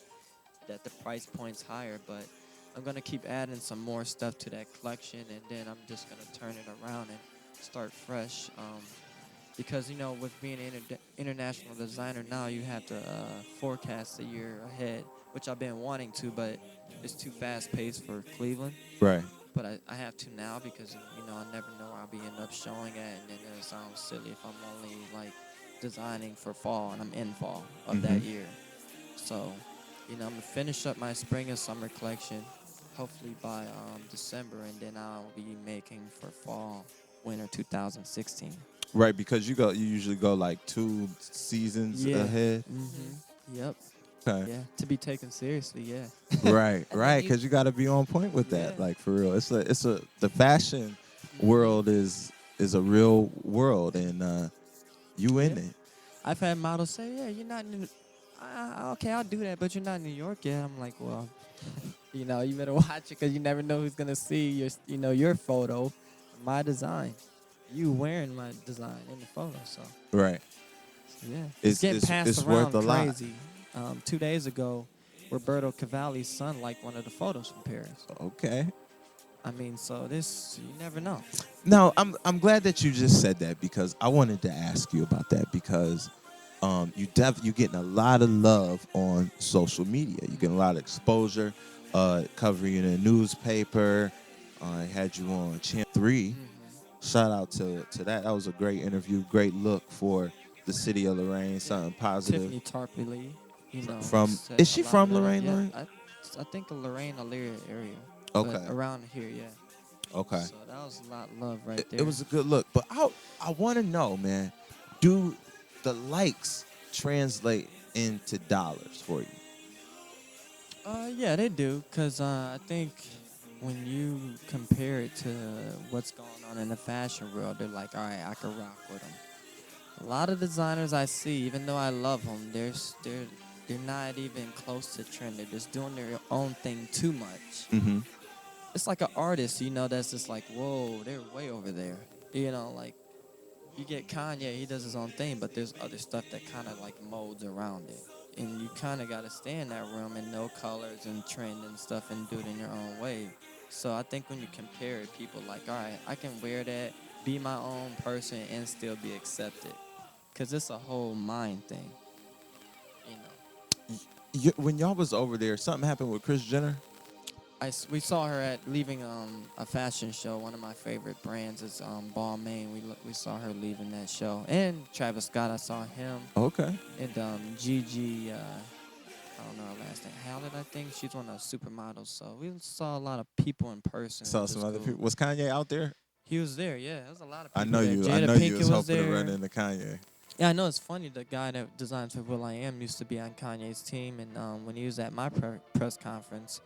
that the price point's higher. But I'm gonna keep adding some more stuff to that collection, and then I'm just gonna turn it around and start fresh. Because with being an international designer now, you have to forecast a year ahead, which I've been wanting to, but it's too fast paced for Cleveland.
Right.
But I have to now because I never know where I'll be end up showing at, and then it sounds silly if I'm only like designing for fall and I'm in fall of that
Mhm.
year. So I'm gonna finish up my spring and summer collection, hopefully by December, and then I'll be making for fall winter 2016.
Right, because you usually go like 2 seasons
Yeah.
ahead.
Yep.
Okay.
Yeah. To be taken seriously. Yeah.
Right,
And then
right,
you.
because you got to be on point with that,
Yeah.
like for real. It's a the fashion
Mhm.
world is a real world, and you in
Yeah.
it.
I've had models say, "Yeah, you're not in." Okay, I'll do that, but you're not in New York yet. I'm like, well, you better watch it because you never know who's gonna see your photo, my design, you wearing my design in the photo. So
Right.
yeah, it's
It's
getting
it's
passed
it's worth
around
a lot.
crazy. 2 days ago, Roberto Cavalli's son liked one of the photos from Paris.
Okay.
I mean, so this you never know.
No, I'm glad that you just said that, because I wanted to ask you about that, because you're getting a lot of love on social media. You're getting a lot of exposure, covering you in a newspaper. I had you on Channel 3. Shout out to that. That was a great interview, great look for the city of Lorraine, something positive.
Tiffany Tarpley,
From
said
is
a
she
lot of
from
that.
Lorraine,
Yeah,
Lorraine?
I think a Lorraine, Elyria area, but
Okay.
around here, yeah.
Okay.
So that was a lot of love right
It
there.
was a good look, but I want to know, man, do the likes translate into dollars for you?
Yeah, they do, cause I think when you compare it to what's going on in the fashion world, they're like, all right, I can rock with them. A lot of designers I see, even though I love them, they're not even close to trend. They're just doing their own thing too much.
Mm-hmm.
It's like an artist, that's just like, whoa, they're way over there. Like you get Kanye, he does his own thing, but there's other stuff that kind of like molds around it. And you kind of got to stay in that realm and know colors and trend and stuff and do it in your own way. So I think when you compare it, people like, all right, I can wear that, be my own person, and still be accepted. Because it's a whole mind thing, you know.
When y'all was over there, something happened with Chris Jenner.
We saw her at leaving a fashion show. One of my favorite brands is Balmain. We saw her leaving that show. And Travis Scott, I saw him.
Okay.
And Gigi, I don't know her last name. Hallett, I think. She's one of the supermodels. So we saw a lot of people in person.
Saw
which
some
is
other
cool.
people. Was Kanye out there?
He was there, yeah. There was a lot of
I
people
know
there.
you.
Jada
I know you
Pinkett
was
was
hoping to
there.
run into Kanye.
Yeah, I know. It's funny. The guy that designs for Will I Am used to be on Kanye's team. And when he was at my press conference,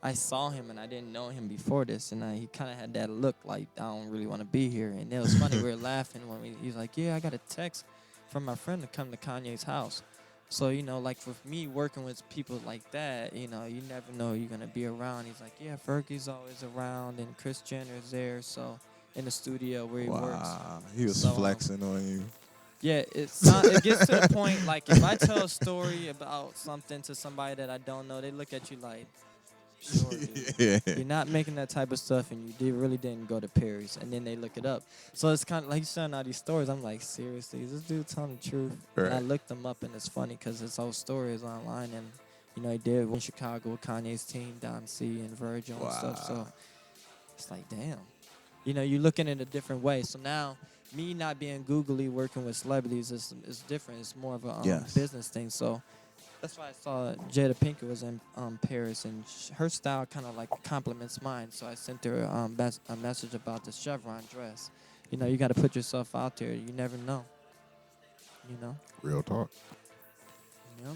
I saw him and I didn't know him before this, and he kind of had that look like I don't really want to be here. And it was funny, we were laughing when he was like, "Yeah, I got a text from my friend to come to Kanye's house." So like for me working with people like that, you never know you're gonna be around. He's like, "Yeah, Fergie's always around, and Kris Jenner's there." So in the studio where he works.
Wow, he was
So,
flexing on you.
Yeah, it gets to the point like if I tell a story about something to somebody that I don't know, they look at you like. Sure, dude.
Yeah.
You're not making that type of stuff, and really didn't go to Paris. And then they look it up. So it's kind of like he's showing all these stories. I'm like, seriously, is this dude telling the truth?
Right.
And I looked them up, and it's funny because his whole story is online. And he did in Chicago with Kanye's team, Don C and Virgil and stuff. So it's like, damn. You're looking at it a different way. So now, me not being googly working with celebrities is different. It's more of a
Yes.
business thing. So. That's why I saw Jada Pinkett was in Paris, and her style kind of like complements mine. So I sent her a message about the chevron dress. You got to put yourself out there. You never know.
Real talk.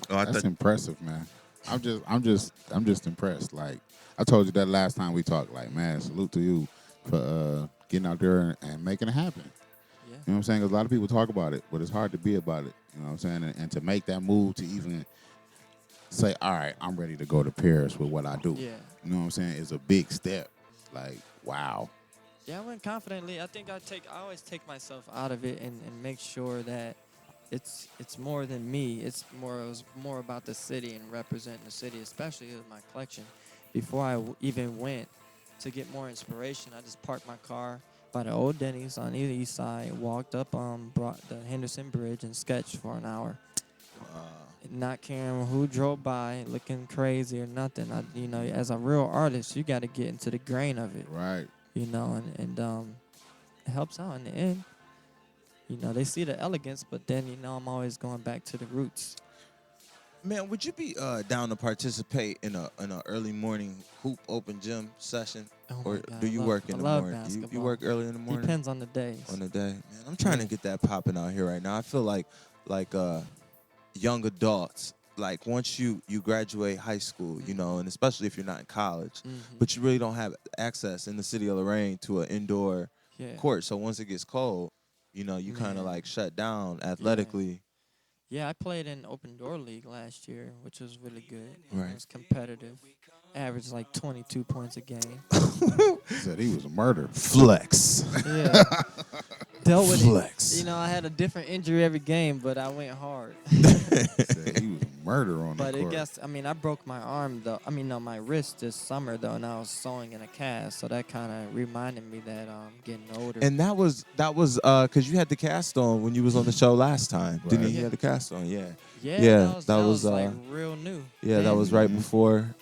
Oh,
That's impressive, man. I'm just impressed. Like I told you that last time we talked. Like, man, salute to you for getting out there and making it happen.
Yeah.
You know what I'm saying? 'Cause a lot of people talk about it, but it's hard to be about it. You know what I'm saying? And to make that move to even say, all right, I'm ready to go to Paris with what I do.
Yeah.
You know what I'm saying? It's a big step. Like, wow.
Yeah, I went confidently. I think I always take myself out of it and make sure that it's more than me. It was more about the city and representing the city, especially with my collection. Before I even went to get more inspiration, I just parked my car by the old Denny's on either east side, walked up brought the Henderson Bridge and sketched for an hour. Not caring who drove by, looking crazy or nothing. As a real artist, you got to get into the grain of it.
Right.
And it helps out in the end. They see the elegance, but then, I'm always going back to the roots.
Man, would you be down to participate in a early morning hoop open gym session,
Oh
or
my God,
do you work in the
love
morning? You
basketball.
work early in the morning.
Depends on the days.
On the day, man. I'm trying to get that popping out here right now. I feel like young adults, like once you graduate high school, and especially if you're not in college, but you really don't have access in the city of Lorraine to an indoor court. So once it gets cold, you kind of like shut down athletically.
Yeah, I played in Open Door League last year, which was really good.
Right.
It was competitive. Averaged like 22 points a game.
Said he was a murderer.
Flex.
Yeah. Dealt with
Flex.
it. I had a different injury every game, but I went hard.
Said he was a murderer on
But
the court.
I broke my arm though. My wrist this summer though, and I was sewing in a cast, so that kind of reminded me that I'm getting older.
And that was because you had the cast on when you was on the show last time, didn't you?
Yeah.
You had the cast on, yeah.
Yeah, that was like real new.
Yeah, that was right before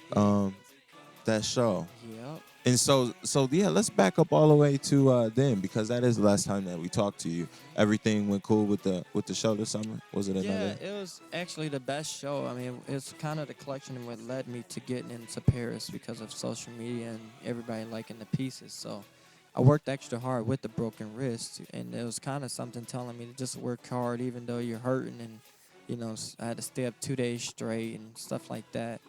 that show.
Yep.
And so yeah, let's back up all the way to then, because that is the last time that we talked to you. Everything went cool with the show this summer. Was it another?
Yeah, it was actually the best show. It's kind of the collection of what led me to getting into Paris because of social media and everybody liking the pieces. So I worked extra hard with the broken wrist, and it was kind of something telling me to just work hard even though you're hurting. And I had to stay up 2 days straight and stuff like that.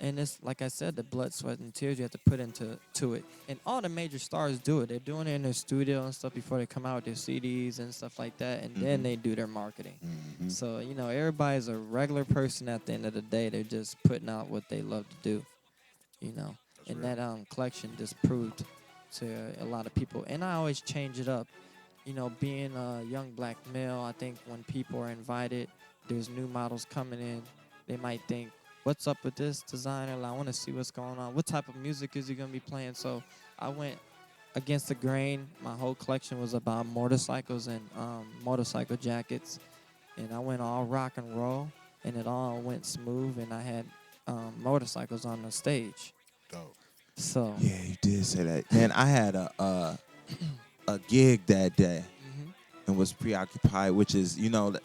And it's like I said, the blood, sweat, and tears you have to put into it. And all the major stars do it. They're doing it in their studio and stuff before they come out with their CDs and stuff like that. And then they do their marketing. So, everybody's a regular person at the end of the day. They're just putting out what they love to do, And that collection just proved to a lot of people. And I always change it up. Being a young black male, I think when people are invited, there's new models coming in. They might think, what's up with this designer? I want to see what's going on. What type of music is he going to be playing? So I went against the grain. My whole collection was about motorcycles and motorcycle jackets. And I went all rock and roll, and it all went smooth. And I had motorcycles on the stage.
Dope.
So.
Yeah, you did say that. Man, I had a gig that day
Mhm.
and was preoccupied, which is,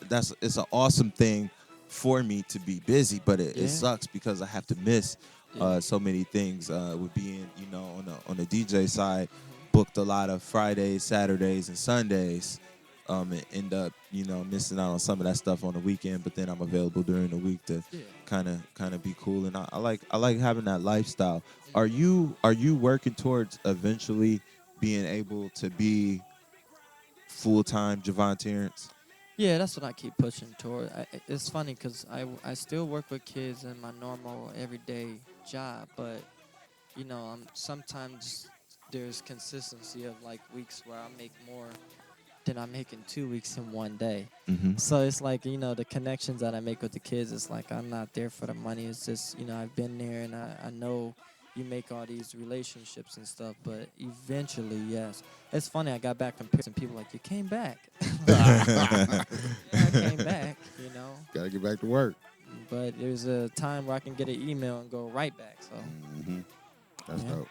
that's it's an awesome thing for me to be busy, but it
Yeah.
sucks because I have to miss
Yeah.
so many things with being, on the DJ side,
Mhm.
booked a lot of Fridays, Saturdays, and Sundays. And end up, missing out on some of that stuff on the weekend, but then I'm available during the week to
Yeah.
kind of be cool. And I like having that lifestyle. Are
Mhm.
you working towards eventually being able to be full-time Jevon Terance?
Yeah, that's what I keep pushing toward. It's funny because I still work with kids in my normal everyday job, but sometimes there's consistency of like weeks where I make more than I make in 2 weeks in one day.
Mm-hmm.
So it's like the connections that I make with the kids. It's like I'm not there for the money. It's just I've been there and I know you make all these relationships and stuff, but eventually, yes. It's funny. I got back from Paris and people like, you came back. Yeah, I came back.
Gotta get back to work.
But there's a time where I can get an email and go right back. So,
Mm-hmm. That's
yeah.
dope.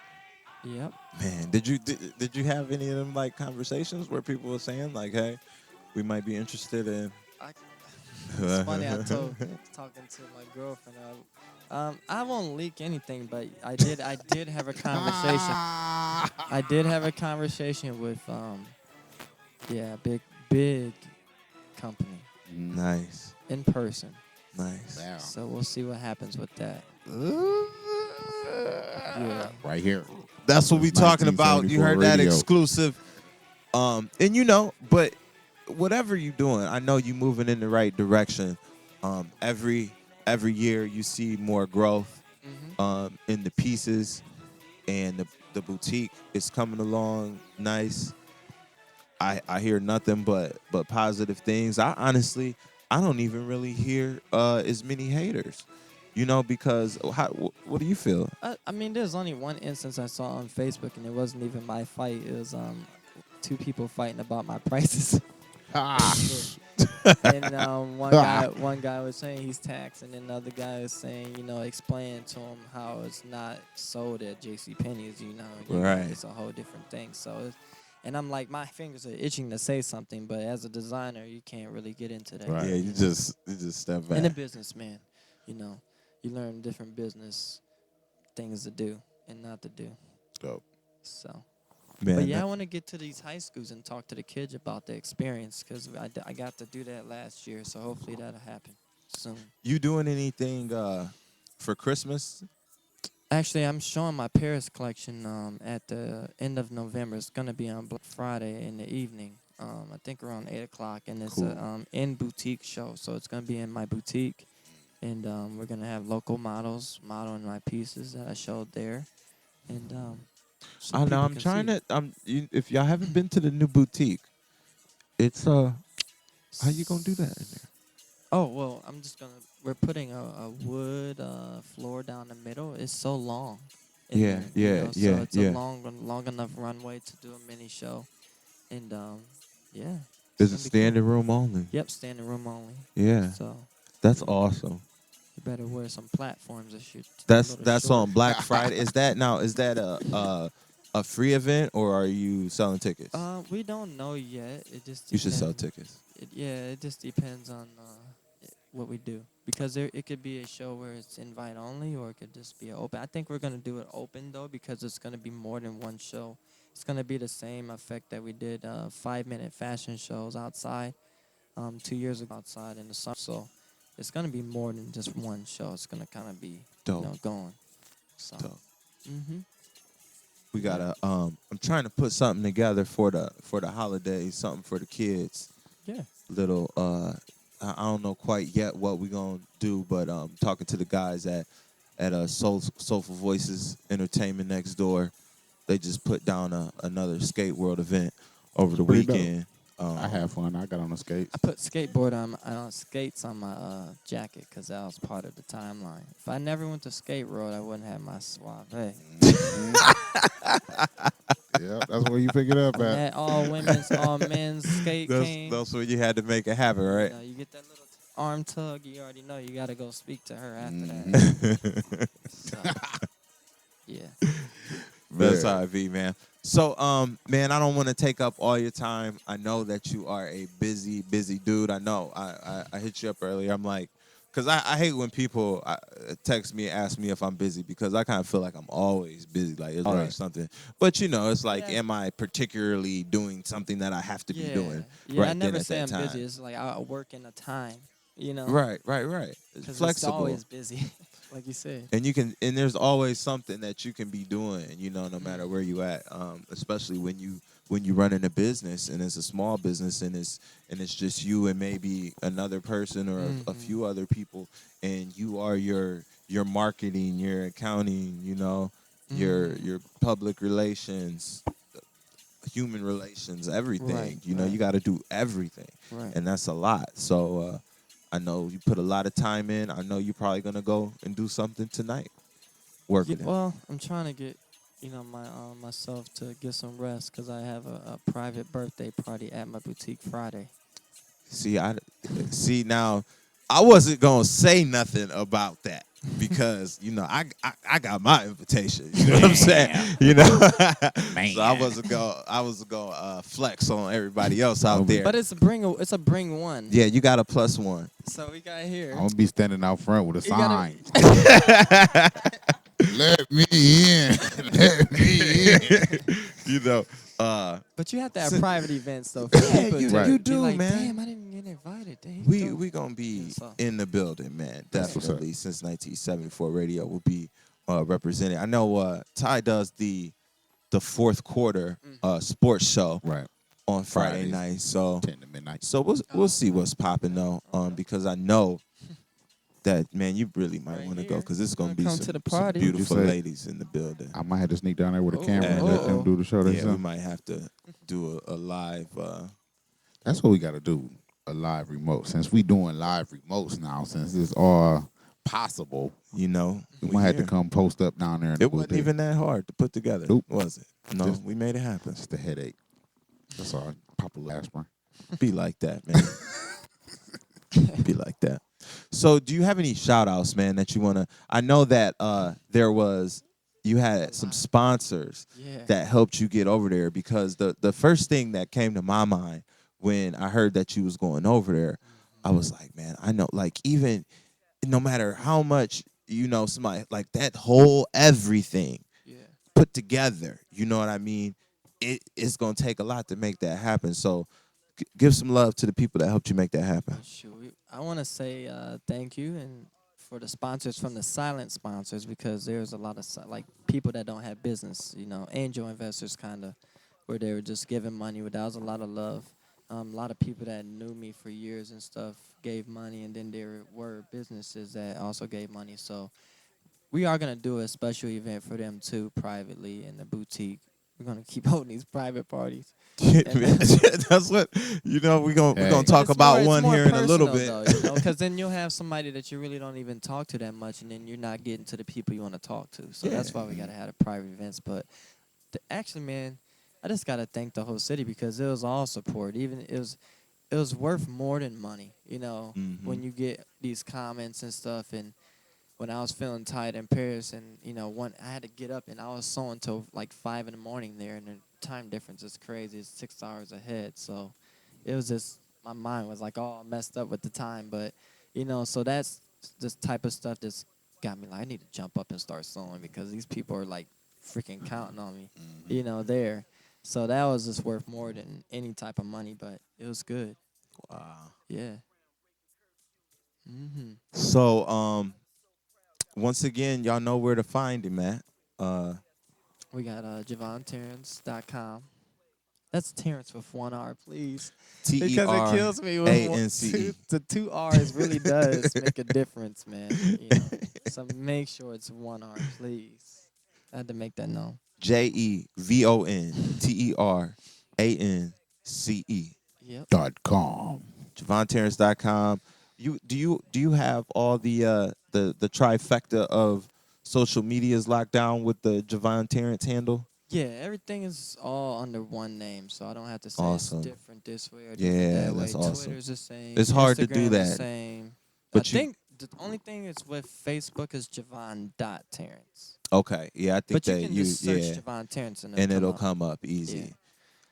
Yep.
Man, did you have any of them like conversations where people were saying like, "Hey, we might be interested in"?
It's funny. Talking to my girlfriend. I won't leak anything, but I did have a conversation. I did have a conversation with yeah, big company
Nice,
in person.
nice.
Wow.
So we'll see what happens with that. Yeah.
Right here.
That's what we talking about. You
1974
heard that
radio.
exclusive. And but whatever you doing, I know you moving in the right direction. Every year you see more growth
Mhm.
in the pieces, and the boutique is coming along nice. I hear nothing but positive things. I don't even really hear as many haters, because what do you feel?
I mean, there's only one instance I saw on Facebook, and it wasn't even my fight. It was two people fighting about my prices. And one guy was saying he's taxed, and then the other guy was saying, explain to him how it's not sold at J.C. Penney's.
Right.
It's a whole different thing. And I'm like, my fingers are itching to say something, but as a designer, you can't really get into that.
Right.
Yeah, you just step back.
And a businessman, you learn different business things to do and not to do.
Dope.
So.
Man,
But yeah, I want to get to these high schools and talk to the kids about the experience because I got to do that last year. So hopefully that'll happen soon.
you doing anything for Christmas?
Actually, I'm showing my Paris collection at the end of November. It's going to be on Black Friday in the evening, I think around 8 o'clock. And it's
Cool.
a in-boutique show. So it's going to be in my boutique. And we're going to have local models modeling my pieces that I showed there. And so
I know.
people
I'm
can
trying
see.
to. If y'all haven't been to the new boutique, it's how you gonna do that in there?
Oh, well, we're putting a wood floor down the middle. It's so long. in
Yeah,
there,
yeah,
So
yeah,
it's
yeah.
a long enough runway to do a mini show. And, yeah.
Is
gonna
it
be
standing
cool.
room only?
Yep, standing room only.
Yeah,
So
that's
yeah.
awesome.
You better wear some platforms that shoot a
That's
little
that's
short.
on Black Friday. Is that a free event or are you selling tickets?
We don't know yet. It just
You should sell
depends.
tickets.
It just depends on what we do because it could be a show where it's invite only or it could just be open. I think we're gonna do it open though because it's gonna be more than one show. It's gonna be the same effect that we did 5-minute fashion shows outside 2 years ago outside in the summer. So it's gonna be more than just one show. It's gonna kind of be
Dope.
going. So.
Dope.
Mhm.
We gotta. I'm trying to put something together for the holidays. Something for the kids.
Yeah.
Little. I don't know quite yet what we gonna do, but talking to the guys at Soulful Voices Entertainment next door. They just put down another skate world event over the
Pretty dope.
weekend.
I had fun. I got on the skates.
I put skateboard on skates on my jacket because that was part of the timeline. If I never went to skate road, I wouldn't have my suave. Hey,
Yeah, that's where you pick it up
when
at.
that all men's skate came.
That's where you had to make it happen, right?
You get that little arm tug, you already know you gotta go speak to her after that.
Mhm.
So yeah.
That's
Man.
how it be, man. So, man, I don't want to take up all your time. I know that you are a busy, busy dude. I know. I hit you up earlier. I'm like, because I hate when people text me and ask me if I'm busy because I kind of feel like I'm always busy. Like, it's always
Right.
something. But, you know, it's like,
Yeah.
am I particularly doing something that I have to be
Yeah.
doing
Yeah. I
right then
never
at
say
that
I'm busy.
time?
It's like I work in a time, you know,
Right, right, right. It's
because it's
flexible.
always busy, like you said.
And you can, and there's always something that you can be doing, you know, no matter where
Mm-hmm.
you at. Especially when you run in a business and it's a small business and it's just you and maybe another person or a
Mm-hmm.
few other people, and you are your marketing, your accounting, you know,
Mm-hmm.
your public relations, human relations,
Right.
everything. You know, you
Right.
got to do everything,
Right.
and that's a lot. So I know you put a lot of time in. I know you're probably gonna go and do something tonight,
Yeah,
working it.
well, I'm trying to get, my myself to get some rest because I have a private birthday party at my boutique Friday.
See, I see now. I wasn't gonna say nothing about that because you know I got my invitation. You know what I'm saying? You know, so I was gonna flex on everybody else out there.
But it's a bring one.
Yeah, you got a plus one.
So we got here.
I'm gonna be standing out front with a
You gotta.
sign. Let me in. Let me in.
You know,
But you have to have
si-
private events though for
yeah,
people
you
to
Right.
you
be
do,
like,
man.
damn, I didn't get invited. There you
We
go.
we gonna be
Yeah, so-
in the building, man.
That's what's up.
Definitely. Since 1974, radio will be represented. I know Ty does the fourth quarter sports show
Right.
on Friday
Fridays,
night. So
10 to midnight.
we'll
Oh,
see
okay.
what's popping though.
Okay.
Because I know that man, you really might
Right
want to go
here.
because it's
You
gonna
wanna
be
come to the
some
party?
What'd you
beautiful
say?
ladies in the building.
I might have to sneak down there with a camera and
And,
let them do the show
Yeah, we
themselves.
might have to do a live.
That's what we got to do. A live remote. Since we doing live remotes now, since it's all possible,
You know,
we might have to
here.
come post up down there in the
It wasn't
boutique.
even that hard to put together,
Nope.
was it? No,
Just-
we made it happen.
Just a headache. That's all. Pop a little aspirin.
Be like that, man. Be like that. So, do you have any shout outs, man, that you want to? I know that you had some sponsors
Yeah.
that helped you get over there because the first thing that came to my mind when I heard that you was going over there, I was like, man, I know, like, even no matter how much, you know, somebody like that whole everything
Yeah.
put together, you know what I mean? It's gonna take a lot to make that happen. So give some love to the people that helped you make that happen.
Shoot, I want to say thank you and for the sponsors from the silent sponsors because there's a lot of like people that don't have business, angel investors kind of where they were just giving money. But that was a lot of love. A lot of people that knew me for years and stuff gave money, and then there were businesses that also gave money. So we are gonna do a special event for them too, privately in the boutique. We're gonna keep holding these private parties.
That's what we're gonna
Hey.
talk
It's
about
more-
one
it's more
here in a little
personal,
bit.
though, because then you'll have somebody that you really don't even talk to that much, and then you're not getting to the people you want to talk to. So that's
Yeah.
why we gotta have the private events. But actually, man, I just gotta thank the whole city because it was all support. Even it was worth more than money. When you get these comments and stuff, and when I was feeling tired in Paris, and I had to get up, and I was sewing till like 5 in the morning there, and the time difference is crazy. It's 6 hours ahead, so it was just my mind was like all messed up with the time. But so that's this type of stuff that's got me like I need to jump up and start sewing because these people are like freaking counting on me, there. So that was just worth more than any type of money, but it was good.
Wow.
Yeah. Mhm.
So once again, y'all know where to find him at.
We got JevonTerance.com. That's Terance with one R, please. Because it kills me when
TERANCE.
the two R's really does make a difference, man. So make sure it's one R, please. I had to make that known.
JEVONTERANCE.
Yep.
.com.
JevonTerance.com. Do you have all the trifecta of social medias locked down with the Jevon Terance handle?
Yeah, everything is all under one name, so I don't have to say
Awesome.
it's different this way or different
Yeah,
that way.
that's awesome.
Twitter's the same.
It's hard to do
Instagram's the
that,
same. I
but you
think the only thing is with Facebook is Jevon.Terance.
okay? Yeah, I think
But you
that
can just search
yeah,
Jevon Terance and
and
it'll come
it'll
up.
come up
Yeah.
easy.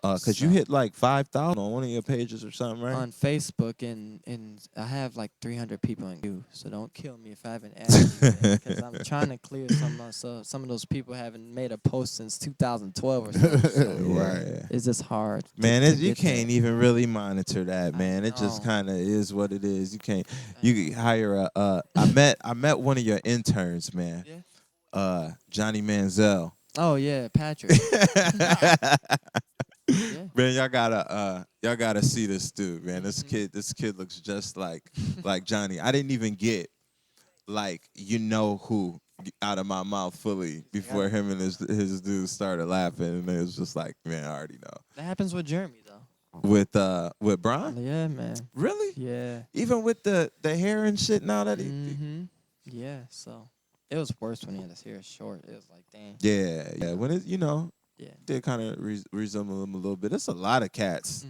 Cause you
So
hit like 5,000 on one of your pages or something, right?
on Facebook and I have like 300 people in queue, so don't kill me if I haven't added you yet, because I'm trying to clear some of those people haven't made a post since 2012 or something. So
Yeah.
it's just hard.
Man,
to
you
get
can't
there.
even really monitor that,
I
man. It just
know.
kind of is what it is. You can't.
I
You
know.
could hire a. I met one of your interns, man.
Yeah.
Johnny Manziel.
Oh yeah, Patrick. Yeah.
Man, y'all gotta see this dude, man.
Mhm.
This kid looks just like Johnny. I didn't even get like who out of my mouth fully
He's like,
before him and his dude started laughing, and it was just like, man, I already know.
that happens with Jeremy though.
With Brian,
Yeah, man.
really?
Yeah.
Even with the hair and shit now that he.
Mhm. Yeah. So it was worse when he had his hair short. It was like, dang.
Yeah. When it
Yeah.
did kind of resemble him a little bit. There's a lot of cats,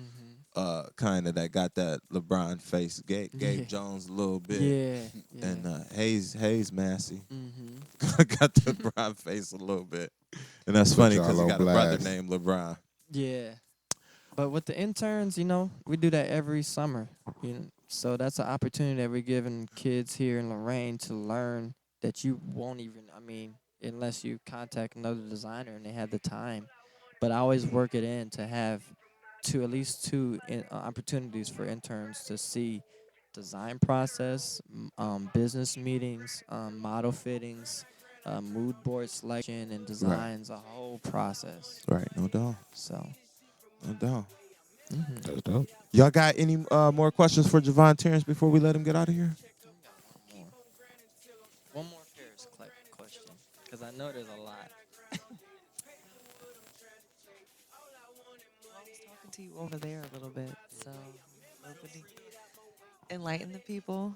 Mhm.
kind of that got that LeBron face. Gabe
Yeah.
Jones a little bit,
Yeah. Yeah.
and Hayes Massey
Mhm.
got the LeBron face a little bit, and that's
Put
funny
y'all
because he
on
got a brother
blast.
named LeBron.
Yeah. But with the interns, we do that every summer. So that's an opportunity that we're giving kids here in Lorraine to learn that you won't even, unless you contact another designer and they have the time. But I always work it in to have at least two opportunities for interns to see design process, business meetings, model fittings, mood board selection and
Right.
designs, a whole process.
Right. No doubt.
So.
No doubt.
That's dope.
Y'all got any more questions for Jevon Terance before we let him get out of here?
We got one more. One more Paris question, because I know there's a lot.
Well, I was talking to you over there a little bit, so nobody enlighten the people.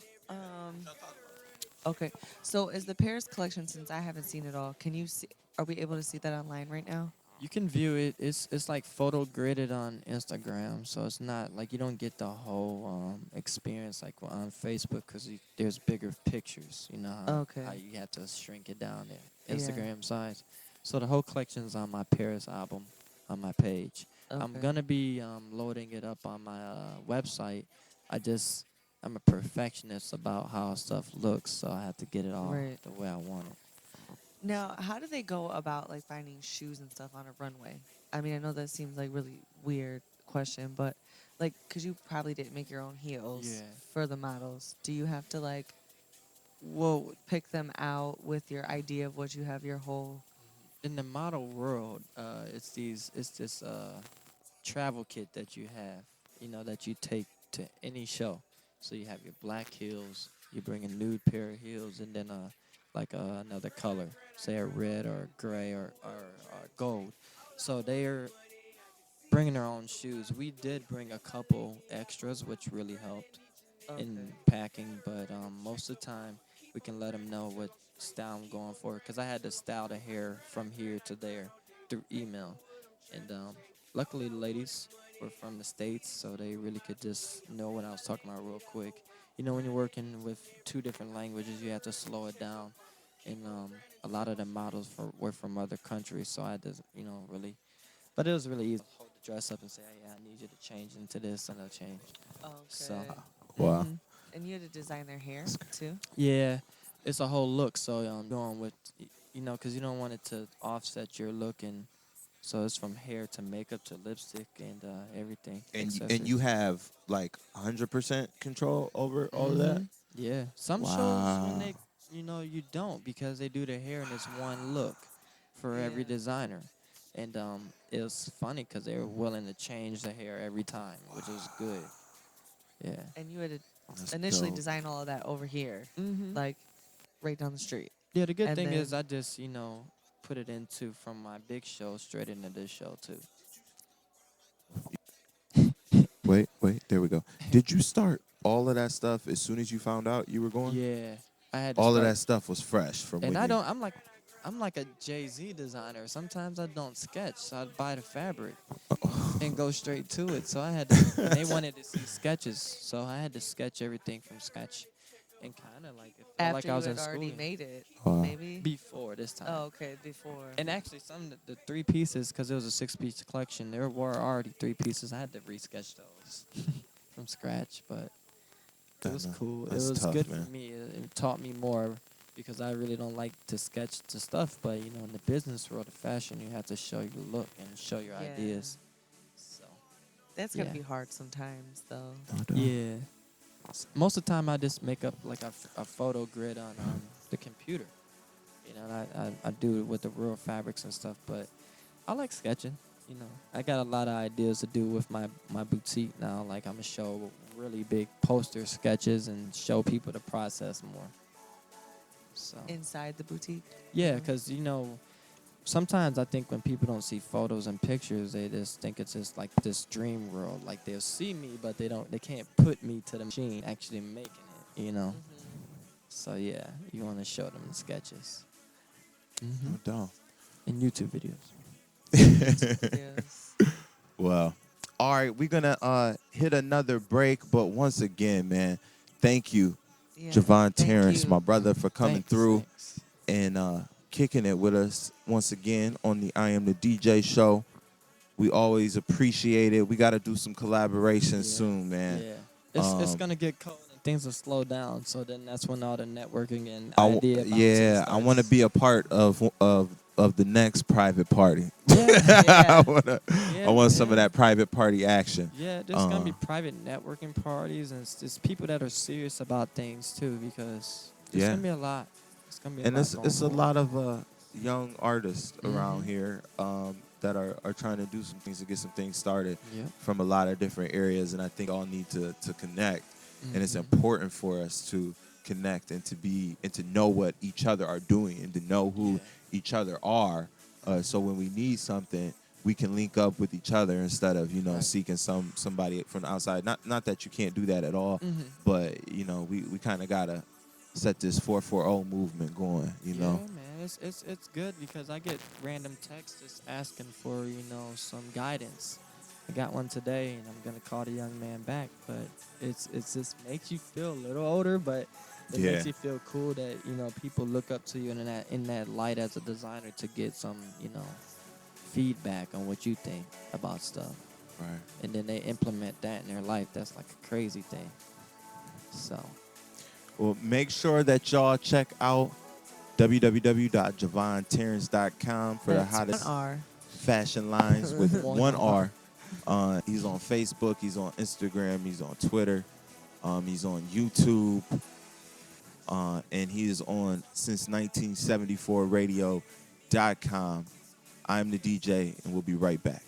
Okay, so is the Paris collection, since I haven't seen it all, can you see? Are we able to see that online right now?
You can view it. It's like photo gridded on Instagram, so it's not like you don't get the whole experience like on Facebook because there's bigger pictures. You know
Okay.
how you have to shrink it down there,
Yeah.
Instagram size. So the whole collection's on my Paris album on my page. I'm
Okay.
gonna be loading it up on my website. I'm a perfectionist about how stuff looks, so I have to get it all
Right.
the way I want it.
Now, how do they go about like finding shoes and stuff on a runway? I mean, I know that seems like really weird question, but like, cause you probably didn't make your own heels
Yeah.
for the models. Do you have to like
Well,
pick them out with your idea of what you have your whole?
in the model world, it's this travel kit that you have, that you take to any show. So you have your black heels, you bring a nude pair of heels, and then another color, say a red or gray or gold. So they're bringing their own shoes. We did bring a couple extras, which really helped in packing, but most of the time we can let them know what style I'm going for, because I had to style the hair from here to there through email, and luckily the ladies were from the States, so they really could just know what I was talking about real quick. When you're working with two different languages, you have to slow it down, and a lot of the models were from other countries, so I had to really, but it was really easy to hold the dress up and say, hey, I need you to change into this, and I'll change.
Okay.
So.
Wow.
Mhm.
And you had to design their hair too.
Yeah, it's a whole look. So going with, because you don't want it to offset your look, and so it's from hair to makeup to lipstick and everything.
And you have like 100% control over all of that.
Yeah, some shows when they, you don't, because they do their hair and it's one look for every
Yeah.
designer, and it was funny because they were willing to change the hair every time, which was good. Yeah.
And you had to
That's
initially
dope.
design all of that over here,
Mm-hmm.
like right down the street.
Yeah, the good
And
thing is
then-
I just, put it into from my big show straight into this show too.
Wait, there we go. Did you start all of that stuff as soon as you found out you were going?
Yeah, I had to
All of
start.
that stuff was fresh from
And
when
I
you.
don't. I'm like, I'm like a Jay-Z designer. Sometimes I don't sketch, so I'd buy the fabric and go straight to it. So I had to, and they wanted to see sketches, so I had to sketch everything from scratch, and kind of like it felt like
After
I
you
was in
had
school
already
again.
made it,
Wow.
maybe.
Before this time.
Oh, okay, before.
And actually, some of the 3 pieces, because it was a 6-piece collection, there were already 3 pieces. I had to resketch those from scratch, but it
I
was
know.
cool. It
That's
was
tough,
good
man.
for me. It taught me more because I really don't like to sketch to stuff, but you know, in the business world of fashion, you have to show your look and show your
Yeah.
ideas. So
That's gonna
yeah.
be hard sometimes, though.
No doubt.
Yeah. Most of the time, I just make up like a photo grid on the computer. You know, and I do it with the real fabrics and stuff, but I like sketching. You know, I got a lot of ideas to do with my boutique now. Like I'm gonna show really big poster sketches and show people the process more. So
Inside the boutique.
yeah, because you know, sometimes I think when people don't see photos and pictures, they just think it's just like this dream world. Like they'll see me, but they can't put me to the machine actually making it. You know. So yeah, you want to show them the sketches. Mm-hmm.
No doubt.
And YouTube videos.
Yes.
Well, all right, we're gonna hit another break, but once again, man, thank you,
Yeah.
Jevon
Thank
Terance,
you.
my brother, for coming
Thanks,
through
thanks.
and kicking it with us once again on the I Am the DJ show. We always appreciate it. We got to do some collaborations soon, man.
Yeah. It's
Um,
gonna get cold and things will slow down. So then that's when all the networking and
I w-
idea bouncing
yeah, I want to
starts.
be a part of the next private party.
Yeah.
Yeah.
I want some of that private party action.
Yeah, there's gonna be private networking parties and it's people that are serious about things too because there's
Yeah.
gonna be a lot. It's gonna be a
And
lot
it's
going
a
forward.
lot of young artists around
Mhm.
here that are trying to do some things to get some things started
Yep.
from a lot of different areas, and I think all need to connect. And it's
Mhm.
important for us to connect and to know what each other are doing and to know who
Yeah.
each other are. So when we need something, we can link up with each other instead of
Right.
seeking somebody from the outside. Not that you can't do that at all,
Mhm.
but we kind of gotta set this 440 movement going.
Yeah, man, it's good because I get random texts just asking for some guidance. I got one today, and I'm gonna call the young man back. But it's just makes you feel a little older, but it
Yeah.
makes you feel cool that people look up to you in that light as a designer to get some feedback on what you think about stuff,
Right.
and then they implement that in their life. That's like a crazy thing. So
Well, make sure that y'all check out www.jevonterrence.com for the
That's
hottest
one R.
fashion lines with
One
one
R.
R. He's on Facebook. He's on Instagram. He's on Twitter. He's on YouTube. And he is on since 1974 radio.com. I'm the DJ, and we'll be right back.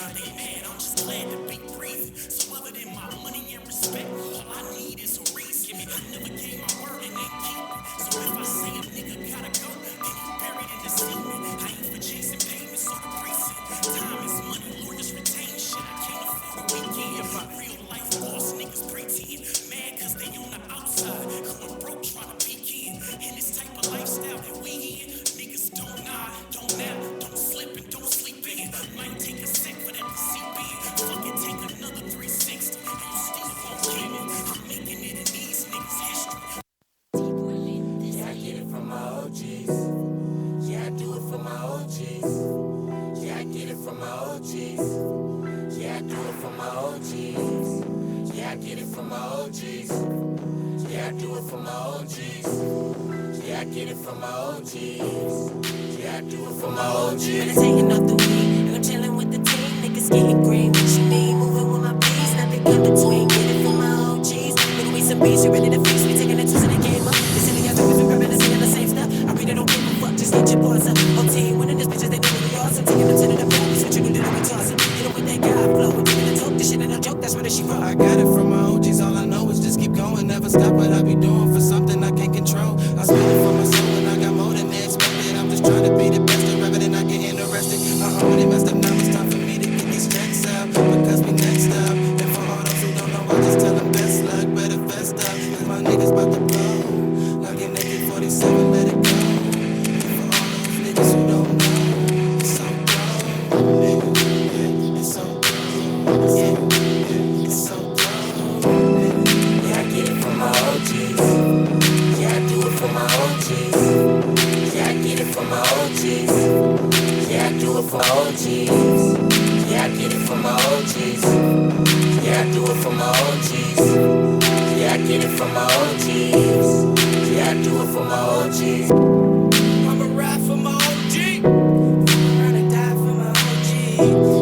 Hey man, I'm just glad to be breathing. So other than my money and respect, all I need is a reason. I never gave my word and ain't keep it. So if I say a nigga gotta go, then he buried in the cement. I ain't for chasing payments or the precinct. Time is money, lawyers retain shit. I can't afford a weekend. My real life boss niggas pretend. Mad cause they on the outside. Going broke trying to peek in. In this type of lifestyle that we in, niggas don't nod, don't nap, don't slip and don't sleep in. Might take a sec for that to seep in. Fucking take another 360 and you still won't get it. I'm making it in these niggas' history.
Yeah, I get it from my OGs. Yeah, I do it for my OGs. Yeah, I get it from my OGs. Yeah, I do it for my OGs. Yeah, I get it from my OGs. Yeah, I do it for my OGs. Yeah, I get it from my OGs. Yeah, I do it for my OGs.
And I'm taking off the weed, and I'm chilling with the team. Niggas getting green, what you mean? Moving with my bees, nothing come between. Get it from my OGs. Nigga, we some beats, you ready to face me? Taking it to the game up. They sitting out there, we've been grabbing and saying the same stuff. I really don't give a fuck, just get your boys up. Whole team winning this bitches, they know who we are. So I'm taking them to the movies, what you do, we tossing. You know what they got, flow, we're doing the talk. This shit ain't no joke, that's where the shit from.
I got it from my OGs, all I know is just keep going, never stop what I be doing for something I can't control. I spend it for my soul and I got more than they expected. I'm just trying to be the best and rather than I get interested. I already messed up, now it's time for me to get these checks out, because we next up. And for all those who don't know, I just tell them best luck, better fest up, cause my niggas about to blow, like an AK-47, let it go. And for all those niggas who don't know, it's so cold, nigga, yeah, it's so cold, yeah, it's so cold, nigga. Yeah, I get it from my OGs. Yeah, I do it for my OGs. Yeah, I get it from my OGs. Yeah, I do it for my OGs. Yeah, I get it from my OGs. Yeah, I do it for my OGs. Yeah, I get it from my OGs. Yeah, I do it for my OGs. I'ma ride for my OG. Run and die for my OG.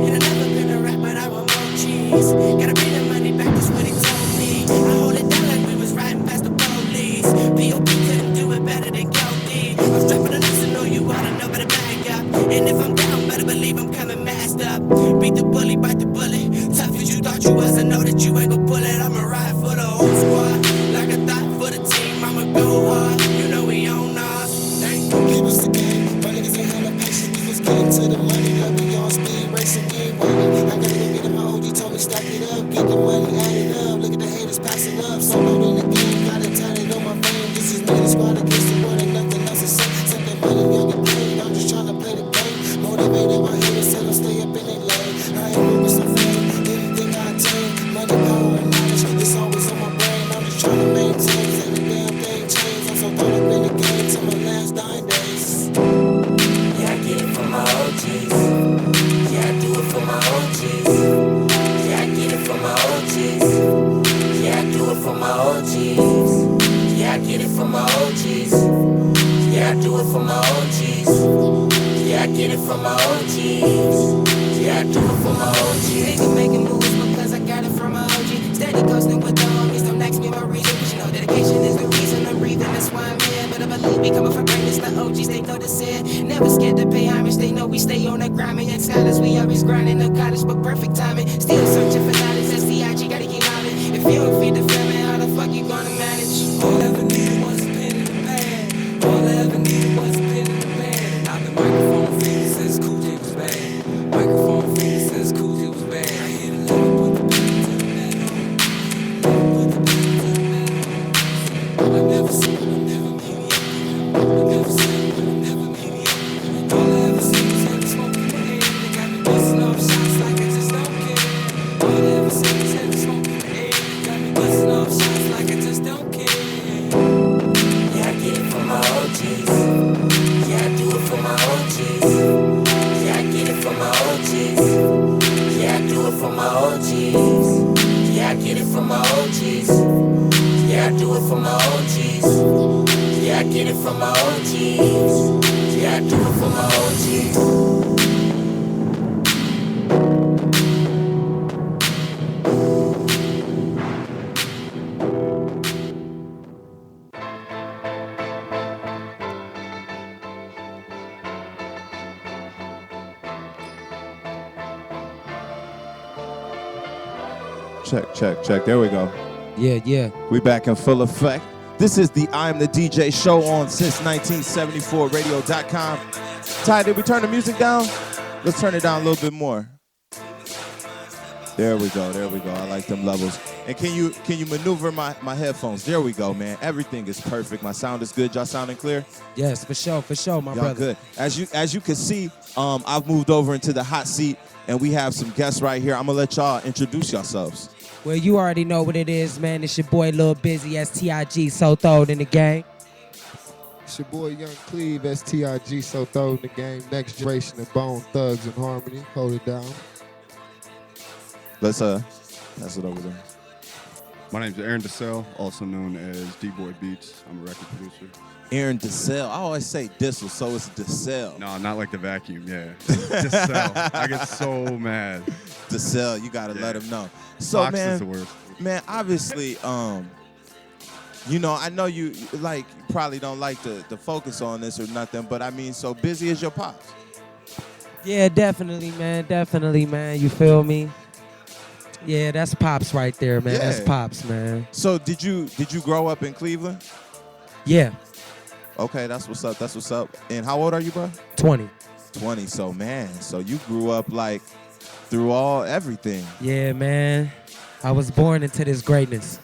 And I never been a rap, but I want more cheese. Gotta bring the money back, that's what he told me. I hold it down like we was riding past the police. P.O.P. couldn't do it better than Cody. I'm strapping the nuts and know you oughta know better back up. And if I'm down, better believe I'm coming masked up. Beat the bully, bite the bullet. Tough as you thought you was, I know that you ain't gon' pull it. I'ma ride for the whole squad. Like a thought for the team, I'ma go hard. You know we on us. Give us the game, my niggas ain't hella patient. We just getting to the money, that we on speed racing, we ain't waiting. I gotta go get it, my OG told me stack it up. Get the money, add it up, look at the haters passing up. Solo in the game, gotta tie it on my vein. This is me, the squad against the world and nothing else is safe. Set the money, young and paid, I'm just tryna play the game. Motivated, my haters tell them stay up in their lane. I ain't moving so fame, anything I attain. Money, power, and knowledge, it's always on my brain. I'm just tryna maintain, say the damn thing change. I'm so thrown up in the game till my last dying days. Yeah, I get it from my OGs. Yeah, I do it for my OGs. Yeah, I get it from my OGs. Yeah, I do it for my OGs. Yeah, I get it from my OGs. Yeah, I do it for my OGs. Yeah, I get it from my OGs. Yeah, I do it for my OGs. Nigga making moves because I got it from my OG. Steady coasting with the homies, don't ask me my reason. Cause you know dedication is the reason I'm breathing, that's why I'm here. But I believe we coming from greatness, the OGs, they know this here. Never scared to pay homage, they know we stay on the grind. And scholars, we always grinding, no college, but perfect timing. Still searching for knowledge, S.T.I.G, gotta keep hollering. If you don't feed the family, how the fuck you gonna manage? All I ever needed was a pen in the pad. All I ever needed was a pen in the pad. And I've been microphone finger since Cool J was bad. Microphone finger since Cool J was bad. I hit a limit, put the pen to the metal. Put the pen to the metal. I never seen, I never mediocre. I never seen, but I never mediocre. All I ever seen was heavy smoke in the air. They got me busting off shots like I just don't care. All I ever seen was heavy smoke in the air. They got me busting off shots like I just don't care. Yeah, I get it from my OGs. Yeah, I do it for my OGs. Yeah, I get it from my OGs. Yeah, I do it for my OGs. Yeah, I get it from my OGs. Yeah, I do it for my OGs. Yeah, I get it from my OGs. Yeah, I do it for my OGs.
Check. There we go.
Yeah.
We back in full effect. This is the I Am the DJ show on since 1974 radio.com. Ty, did we turn the music down? Let's turn it down a little bit more. There we go. I like them levels. And can you maneuver my headphones? There we go, man. Everything is perfect. My sound is good. Y'all sounding clear?
Yes, for sure, my
Y'all
brother.
good. As you can see, I've moved over into the hot seat, and we have some guests right here. I'm gonna let y'all introduce yourselves.
Well, you already know what it is, man. It's your boy Lil Bizzy, S.T.I.G, so throwed in the game.
It's your boy Young Clev, S.T.I.G, so throw in the game. Next generation of Bone Thugs and Harmony. Hold it down.
Let's pass it over there.
My name's Aaron Dissell, also known as D-Boy Beats. I'm a record producer.
Aaron Dissell. I always say Dissell, so it's Dissell.
No, not like the vacuum, yeah. Dissell. I get so mad.
Dissell, you gotta let him know. So
Fox
man,
is the worst.
Man, obviously, you know, I know you probably don't like to focus on this or nothing, but I mean, so Bizzy is your pops.
Yeah, definitely, man. You feel me? Yeah, that's Pops right there, man.
Yeah.
That's Pops, man.
So did you grow up in Cleveland?
Yeah,
Okay, that's what's up. And how old are you, bro?
20.
20. So man, so you grew up like through everything.
Yeah, man. I was born into this greatness.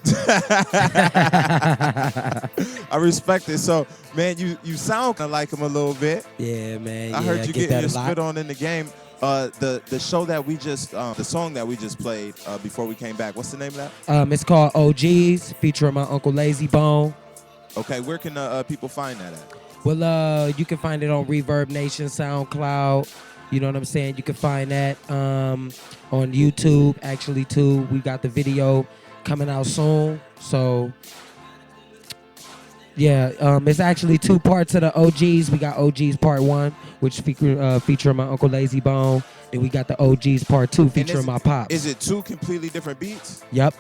I respect it. So man, you sound kind of like him a little bit.
Yeah, man.
I
yeah,
heard you
get
getting
that
your
a lot.
spit on in the game. The show that we just, the song that we just played before we came back. What's the name of that?
It's called OGs, featuring my Uncle Lazy Bone.
Okay, where can people find that at?
Well, you can find it on Reverb Nation, SoundCloud. You know what I'm saying? You can find that on YouTube, actually, too. We got the video coming out soon. So, yeah, it's actually 2 parts of the OGs. We got OGs Part 1, which featuring my Uncle Lazy Bone. And we got the OGs Part 2 featuring my pops.
Is it 2 completely different beats?
Yep.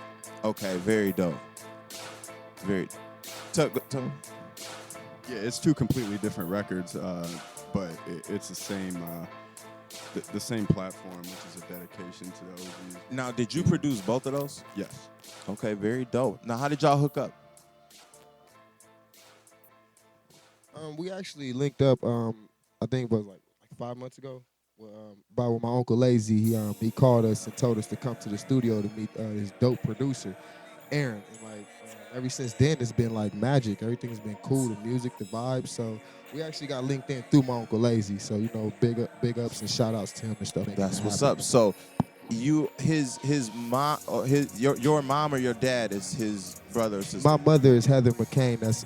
Okay, very dope. Very. Tell me.
Yeah, it's 2 completely different records, but it's the same the same platform, which is a dedication to the OGs.
Now, did you produce both of those?
Yes.
Okay, very dope. Now, how did y'all hook up?
We actually linked up. I think it was like 5 months ago. With my Uncle Lazy, he called us and told us to come to the studio to meet his dope producer, Aaron. And like ever since then, it's been like magic. Everything's been cool, the music, the vibes. So we actually got linked in through my Uncle Lazy. So you know, big ups and shout outs to him and stuff.
That's what's up. So, his mom, or your mom or your dad is his brother or sister?
My mother is Heather McCain. That's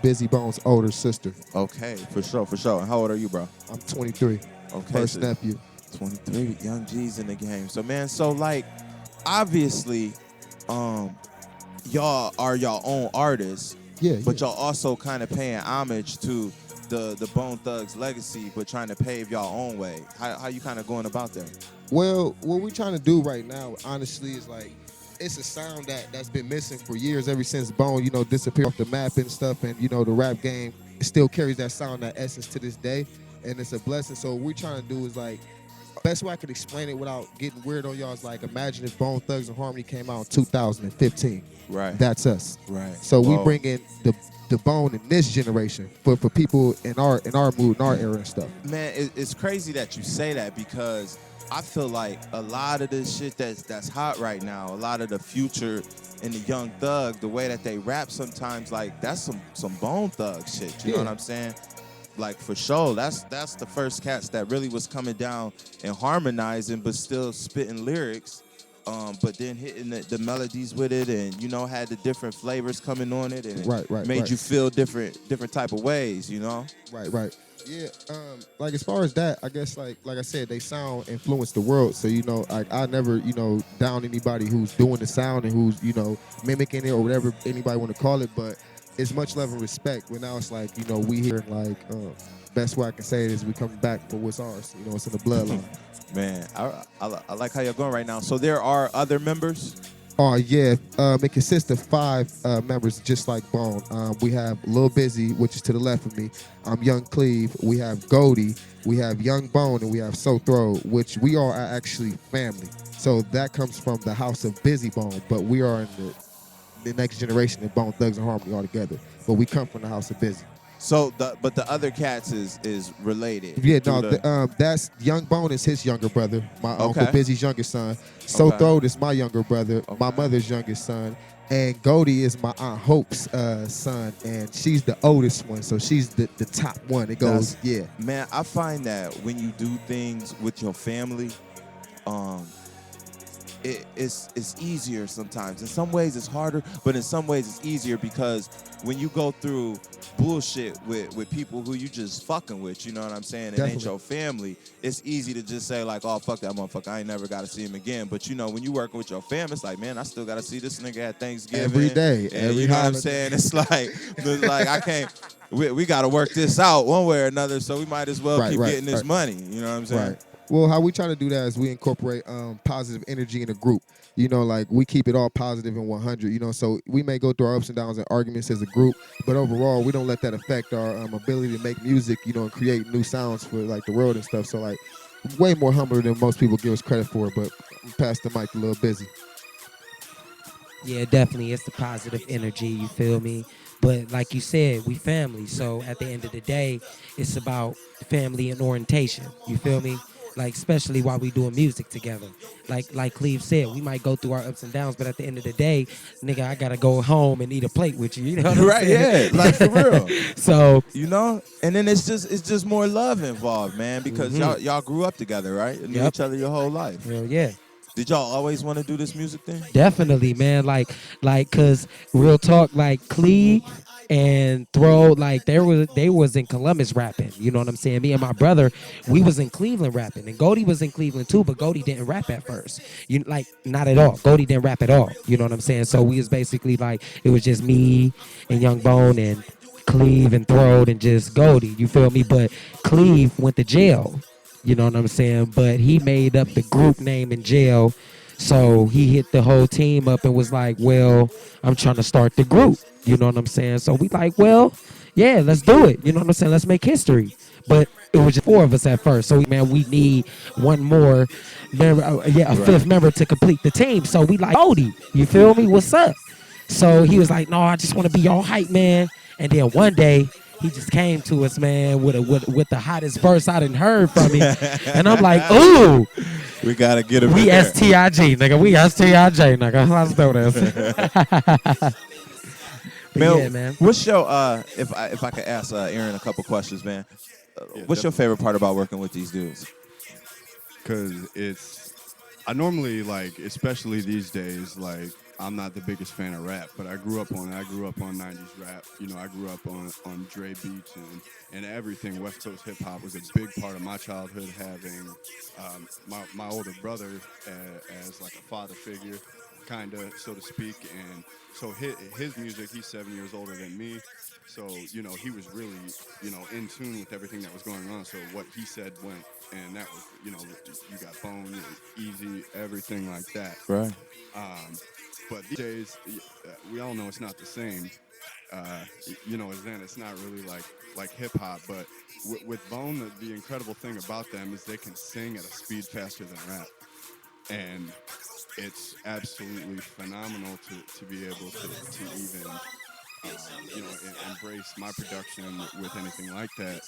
Bizzy Bone's older sister.
Okay, for sure. And how old are you, bro?
I'm 23.
Okay,
First
so
nephew.
23, young G's in the game. So man, so like, obviously, y'all are your own artists.
Yeah.
But y'all also kind of paying homage to the Bone Thugs legacy, but trying to pave y'all own way. How you kind of going about that?
Well, what we're trying to do right now, honestly, is like, it's a sound that's been missing for years, ever since Bone, you know, disappeared off the map and stuff, and you know, the rap game still carries that sound, that essence to this day, and it's a blessing. So what we're trying to do is like, best way I could explain it without getting weird on y'all is like, imagine if Bone Thugs and Harmony came out in 2015.
Right.
That's us.
Right.
So we bring in the Bone in this generation for people in our mood, in our era and stuff.
Man, it's crazy that you say that, because I feel like a lot of this shit that's hot right now, a lot of the Future and the Young Thug, the way that they rap sometimes, like that's some Bone Thug shit. You know what I'm saying? Like for sure, that's the first cats that really was coming down and harmonizing, but still spitting lyrics, but then hitting the melodies with it, and you know, had the different flavors coming on it, and made you feel different type of ways. You know?
Right. Yeah, like as far as that, I guess like I said, they sound influence the world. So you know, I never down anybody who's doing the sound and who's mimicking it or whatever anybody want to call it. But it's much love and respect. But now it's like we here, and like best way I can say it is we coming back for what's ours. You know, it's in the bloodline.
Man, I like how you're going right now. So there are other members.
Oh yeah, it consists of 5 members, just like Bone. We have Lil Bizzy, which is to the left of me. I'm Young Cleve. We have Goldie. We have Young Bone, and we have So Throw, which we are actually family. So that comes from the house of Busy Bone, but we are in the next generation of Bone Thugs and Harmony all together. But we come from the house of Busy.
So the other cats is related
Yeah,
through
no,
the.
that's Young Bone is his younger brother. My uncle
Okay.
Busy's youngest son. So
Okay.
Throat is my younger brother. My
Okay.
mother's youngest son. And Goldie is my Aunt Hope's son, and she's the oldest one, so she's the top one. It goes, yeah.
Man, I find that when you do things with your family, um, it's easier sometimes. In some ways it's harder, but in some ways it's easier because when you go through bullshit with people who you just fucking with, you know what I'm saying? It ain't
Definitely.
your family. It's easy to just say like, oh fuck that motherfucker, I ain't never gotta see him again. But you know, when you working with your family, it's like, man, I still gotta see this nigga at Thanksgiving.
Every day,
And
every
you know what I'm
holiday.
saying? It's like I can't we gotta work this out one way or another, so we might as well keep getting this money. You know what I'm saying?
Right. Well, how we try to do that is we incorporate positive energy in a group. You know, like we keep it all positive and 100. You know, so we may go through our ups and downs and arguments as a group, but overall, we don't let that affect our ability to make music. You know, and create new sounds for like the world and stuff. So like, way more humbler than most people give us credit for. But I'm past the mic a little busy.
Yeah, definitely. It's the positive energy, you feel me? But like you said, we family. So at the end of the day, it's about family and orientation. You feel me? Like especially while we doing music together. Like Cleve said, we might go through our ups and downs, but at the end of the day, nigga, I gotta go home and eat a plate with you. You know what I'm
Right,
saying?
yeah, like for real.
So
you know, and then it's just more love involved, man, because y'all grew up together, right? Knew
Yep.
each other your whole life.
Hell yeah.
Did y'all always want to do this music thing?
Definitely, man. Cause real talk, like Cleve and Throw, like they was in Columbus rapping. You know what I'm saying? Me and my brother, we was in Cleveland rapping, and Goldie was in Cleveland too. But Goldie didn't rap at first. You like not at all. Goldie didn't rap at all. You know what I'm saying? So we was basically like it was just me and Young Bone and Cleve and Throwed and just Goldie. You feel me? But Cleve went to jail. You know what I'm saying? But he made up the group name in jail. So he hit the whole team up and was like, well, I'm trying to start the group. You know what I'm saying? So we like, well, yeah, let's do it. You know what I'm saying? Let's make history. But it was just 4 of us at first. So, man, we need one more member, a fifth member to complete the team. So we like, Odie, you feel me? What's up? So he was like, no, I just want to be your hype, man. And then one day, he just came to us, man, with the hottest verse I done heard from him. And I'm like, ooh.
We gotta get him.
We S.T.I.G, nigga. We S.T.I.G, nigga. Let's do this.
Man,
yeah, man.
what's your if I could ask Aaron a couple questions, man. What's your favorite part about working with these dudes?
Because I normally like, especially these days, like I'm not the biggest fan of rap, but I grew up on it. I grew up on 90s rap. You know, I grew up on Dre beats and everything. West Coast hip hop was a big part of my childhood, having my older brother as like a father figure, kind of, so to speak. And so his music, he's 7 years older than me. So, you know, he was really, you know, in tune with everything that was going on. So what he said went, and that was, you know, you got Bone, Easy, everything like that.
Right.
But these days, we all know it's not the same. You know, then it's not really like hip hop. But with Bone, the incredible thing about them is they can sing at a speed faster than rap, and it's absolutely phenomenal to be able to even you know, embrace my production with anything like that.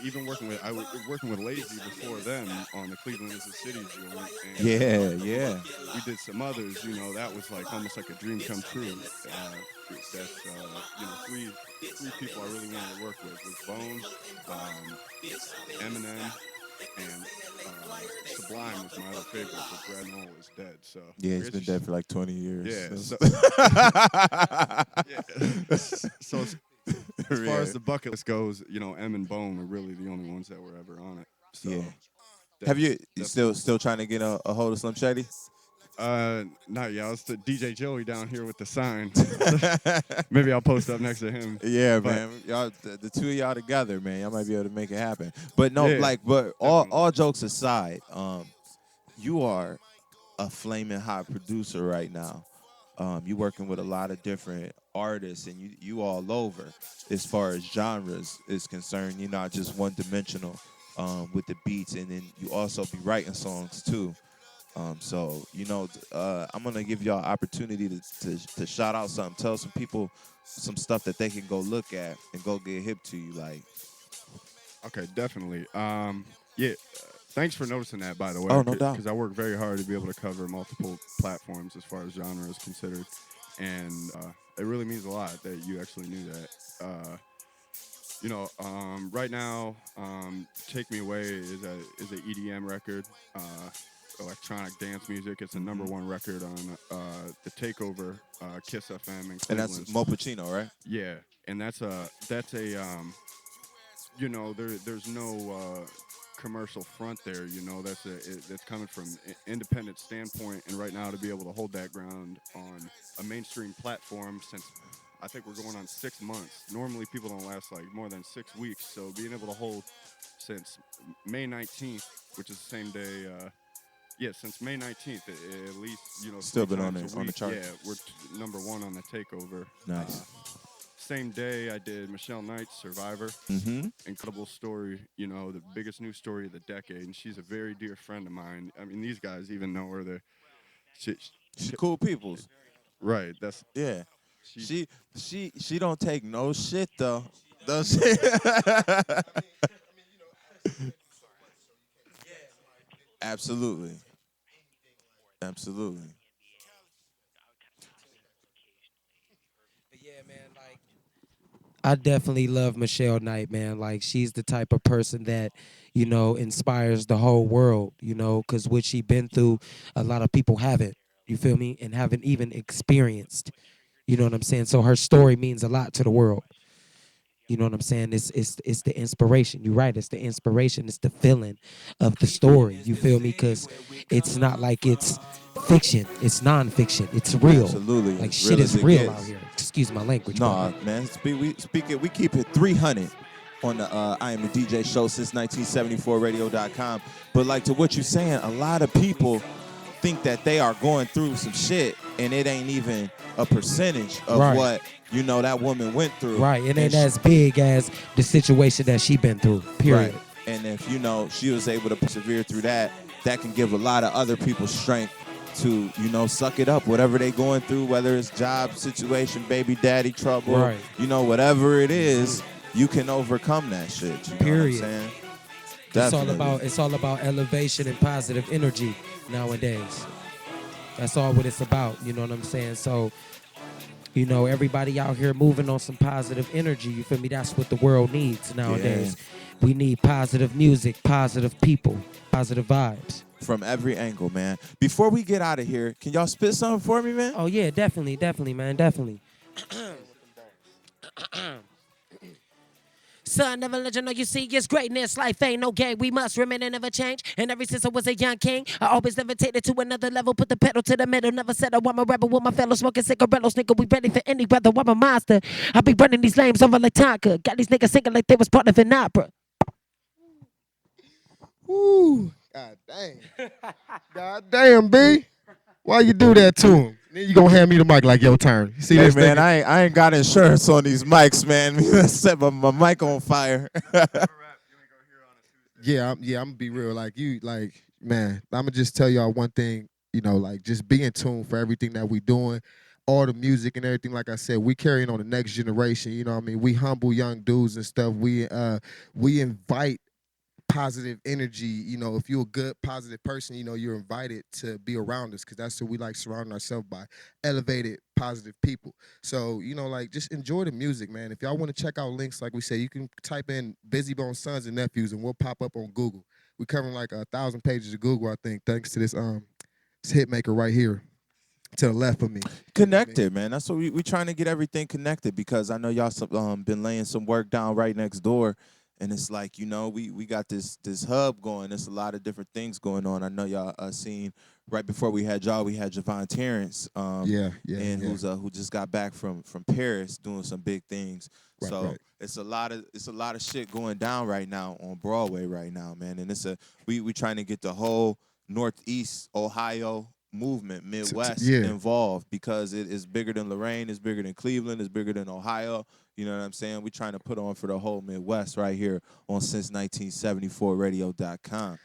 Even working with Lazy before them on the Cleveland is a City joint. And,
Yeah.
We did some others. You know, that was like almost like a dream come true. That's you know, three people I really wanted to work with was Bone, Eminem, and Sublime was my other favorite, but Brad Noel is dead. So
Yeah, he's been dead for like 20 years.
Yeah.
So.
So as far as the bucket list goes, you know, M and Bone were really the only ones that were ever on it. So
yeah. Have you still trying to get a hold of Slim Shady?
Not yet. It's the DJ Joey down here with the sign. Maybe I'll post up next to him.
Yeah, man. Y'all, the two of y'all together, man. Y'all might be able to make it happen. But no,
Yeah,
but all jokes aside, you are a flaming hot producer right now. You working with a lot of different artists, and you all over as far as genres is concerned. You're not just one dimensional with the beats, and then you also be writing songs too. So I'm gonna give y'all opportunity to shout out something, tell some people some stuff that they can go look at and go get hip to you. Like,
Okay, definitely. Yeah, thanks for noticing that, by the way,
oh, no doubt.
because I work very hard to be able to cover multiple platforms as far as genre is considered, and it really means a lot that you actually knew that. Right now, "Take Me Away" is a EDM record, electronic dance music. It's the number one record on the Takeover Kiss FM in
And that's
Cleveland.
Mo Pacino, right?
Yeah, and there's no commercial front there. That's coming from independent standpoint, and right now to be able to hold that ground on a mainstream platform since I think we're going on 6 months. Normally people don't last like more than 6 weeks, so being able to hold since May 19th, which is the same day. Since May 19th, at least
Still
three
been on
times a
the
week.
chart.
Yeah, we're number one on the Takeover.
Nice.
Same day, I did Michelle Knight's Survivor.
Mm-hmm.
Incredible story, the biggest news story of the decade, and she's a very dear friend of mine. I mean, these guys even know her.
She cool peoples.
Right. That's
Yeah.
she.
She don't take no shit though. Does she? Absolutely. Absolutely.
But yeah, man, like I definitely love Michelle Knight, man. Like she's the type of person that, inspires the whole world, because what she been through, a lot of people haven't. You feel me? And haven't even experienced. You know what I'm saying? So her story means a lot to the world. You know what I'm saying? It's the inspiration. You're right. It's the inspiration. It's the feeling of the story. You feel me? Because it's not like it's fiction. It's nonfiction. It's real.
Absolutely.
Like
As
shit
real as
is
it
real out
gets.
here. Excuse my language.
Nah,
but
man. We keep it 300 on the I Am the DJ show since 1974radio.com. But like to what you're saying, a lot of people think that they are going through some shit and it ain't even a percentage of
Right.
what that woman went through.
right. It
And
ain't as big as the situation that she been through. Period.
Right. And if she was able to persevere through that, that can give a lot of other people strength to, suck it up, whatever they going through, whether it's job situation, baby daddy trouble,
Right.
Whatever it is, you can overcome that shit. You know
Period.
what I'm saying?
It's all about elevation and positive energy nowadays. That's all what it's about. You know what I'm saying? So, everybody out here moving on some positive energy. You feel me? That's what the world needs nowadays. We need positive music, positive people, positive vibes.
From every angle, man. Before we get out of here, can y'all spit something for me, man?
Oh yeah, definitely, man, definitely. Son, never let you know you see it's greatness. Life ain't no game. We must remain and never change. And ever since I was a young king, I always levitated to another level. Put the pedal to the metal. Never said I'm a rebel with my fellow smoking cigarillos. Nigga, we ready for any weather. I'm a monster. I be running these lames over like Tonka. Got these niggas singing like they was part of an opera.
Woo. God damn. God damn, B. Why you do that to him? Then you gonna hand me the mic like your turn. See
Hey
this
man,
nigga?
I ain't got insurance on these mics, man. Set my mic on fire.
I'm gonna be real. Like man, I'm gonna just tell y'all one thing. Like just be in tune for everything that we doing, all the music and everything. Like I said, we carrying on the next generation. You know what I mean? We humble young dudes and stuff. We invite positive energy. If you're a good positive person, you're invited to be around us because that's what we like surrounding ourselves by, elevated positive people. So like just enjoy the music, man. If y'all want to check out links, like we said, you can type in Bizzy Bone Sons and Nephews and we'll pop up on Google. We covering like 1,000 pages of Google, I think, thanks to this hit maker right here to the left of me.
Connected, man. That's what we trying to get everything connected because I know y'all been laying some work down right next door. And it's like, we got this hub going. There's a lot of different things going on. I know y'all seen right before we had Jevon Terance, who just got back from Paris doing some big things.
Right.
It's a lot of shit going down right now on Broadway right now, man. And we trying to get the whole Northeast Ohio, movement, Midwest
Yeah.
involved, because it is bigger than Lorraine, it's bigger than Cleveland, it's bigger than Ohio. You know what I'm saying? We're trying to put on for the whole Midwest right here on since1974radio.com.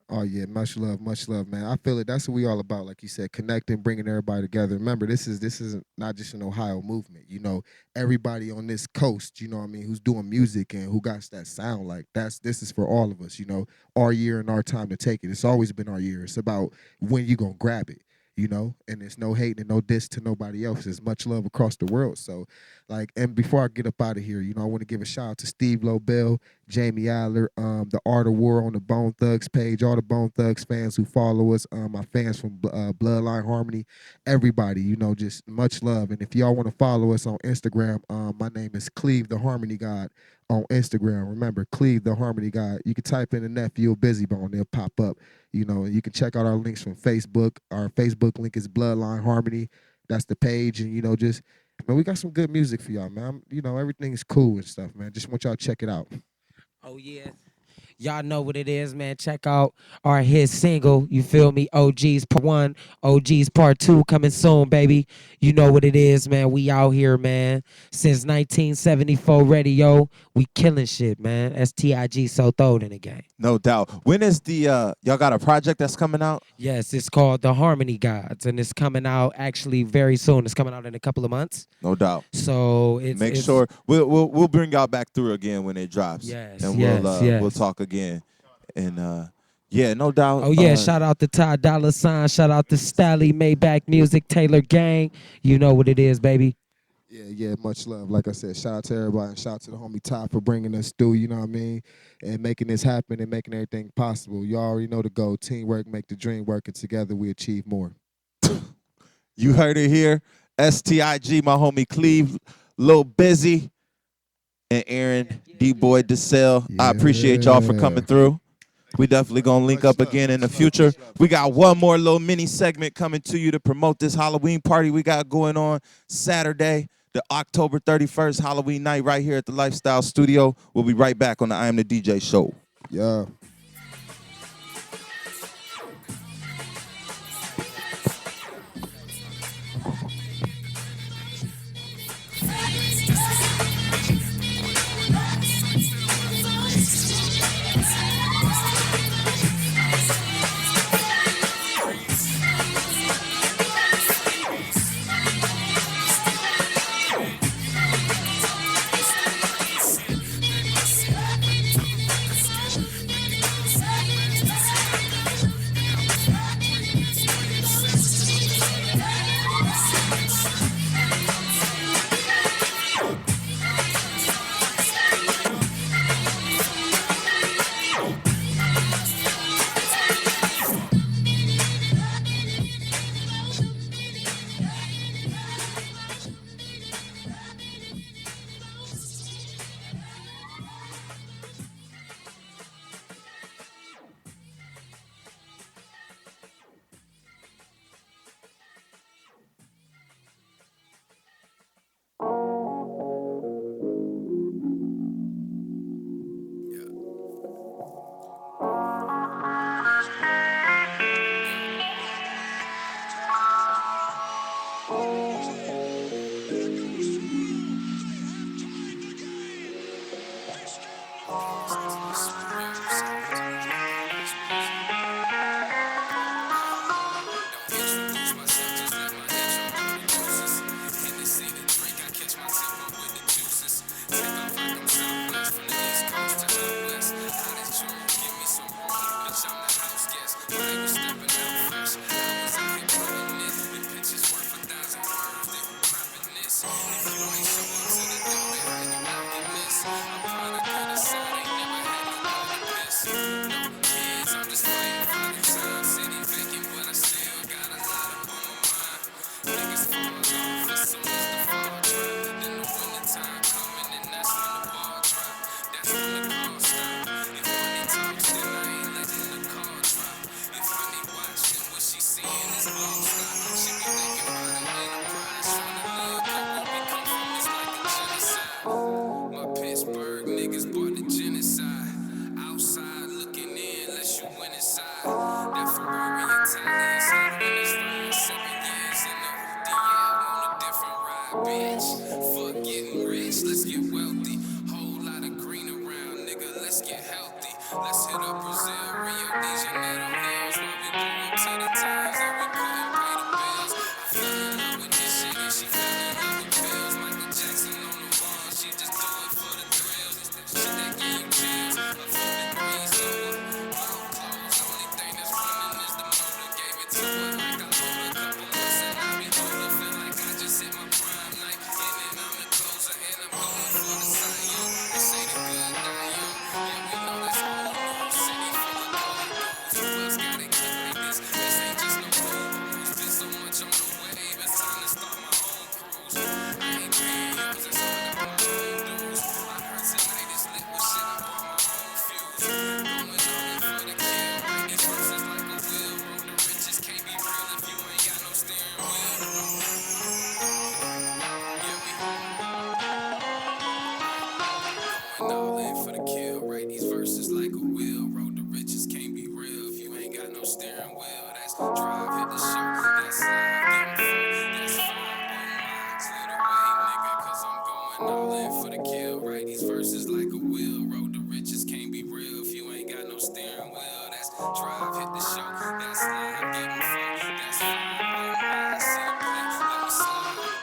Oh yeah, much love, man. I feel it. That's what we all about, like you said, connecting, bringing everybody together. Remember, this is not just an Ohio movement. You know, everybody on this coast, you know what I mean, who's doing music and who got that sound, like this is for all of us. You know, our year and our time to take it. It's always been our year. It's about when you gonna grab it. You know, and there's no hating and no diss to nobody else. There's much love across the world. So, like, and before I get up out of here, you know, I want to give a shout out to Steve Lobel, Jamie Adler, the Art of War on the Bone Thugs page, all the Bone Thugs fans who follow us, my fans from Bloodline Harmony, everybody, you know, just much love. And if y'all want to follow us on Instagram, my name is Clev the Harmony God on Instagram. Remember, Clev the Harmony God. You can type in the nephew Bizzy Bone, they'll pop up. You know, you can check out our links from Facebook. Our Facebook link is Bloodline Harmony. That's the page, and you know, just man, we got some good music for y'all, man. You know, everything's cool and stuff, man. Just want y'all to check it out.
Oh yeah. Y'all know what it is, man. Check out our hit single. You feel me? OG's Part 1, OG's Part 2 coming soon, baby. You know what it is, man. We out here, man. Since 1974 radio, we killing shit, man. S.T.I.G. so throwed in the game.
No doubt. When is the y'all got a project that's coming out?
Yes, it's called The Harmony Gods, and it's coming out actually very soon. It's coming out in a couple of months.
No doubt.
So
Make sure we'll bring y'all back through again when it drops.
Yes,
and
yes,
we'll talk again. And yeah, no doubt.
Oh yeah, shout out to Ty Dolla Sign, shout out to Stally, Maybach Music, Taylor Gang. You know what it is, baby.
Yeah, much love. Like I said, shout out to everybody and shout out to the homie Ty for bringing us through, you know what I mean, and making this happen and making everything possible. You already know the goal. Teamwork make the dream work, and together we achieve more.
You heard it here. S.T.I.G, my homie Clev, Lil Bizzy, and Aaron, D-Boy Dissell. I appreciate y'all for coming through. We definitely gonna link up again in the future. We got one more little mini segment coming to you to promote this Halloween party we got going on Saturday, the October 31st Halloween night right here at the Lifestyle Studio. We'll be right back on the I Am the DJ show.
Yeah.
Let's hit up Brazil, Rio de Janeiro hills. While we pull up to the times that we couldn't pay the bills. I fell in love with this shit and she fell in love with pills. Michael Jackson on the wall, she just do it for the thrills. It's that shit that give you chills. A few degrees lower, blow clothes. Only thing that's running is the motor. Gave it to her like I load a couple months and I be older. Feel like I just hit my prime night. In and I'm the closer and I'm going for the Cy Young. They say the good die young. Yeah, we know that's old news. City full of cold dudes. Who else got it cut like this? This ain't just no road rules. Been so much on the wave, it's time to start my own cruise. I ain't paying yours, it's hard to pay my own dues. I heard tonight is lit with shit, I brought my own fuse. Going all in for the kill, right? These verses like a wheel. Road to riches can't be real if you ain't got no steering wheel. Yeah, we going all in for the kill, right? These verses like a wheel. Road to riches can't be real if you ain't got no steering wheel. That's drive, hit the show, that's slide, give 'em four, that's five. Oh my, clear the way, nigga, cause I'm going all in for the kill, right? These verses like a wheel. Road to riches can't be real if you ain't got no steering wheel. That's drive, hit the show, that's slide, give 'em four, that's five. Oh my, see the play, let me slide, go.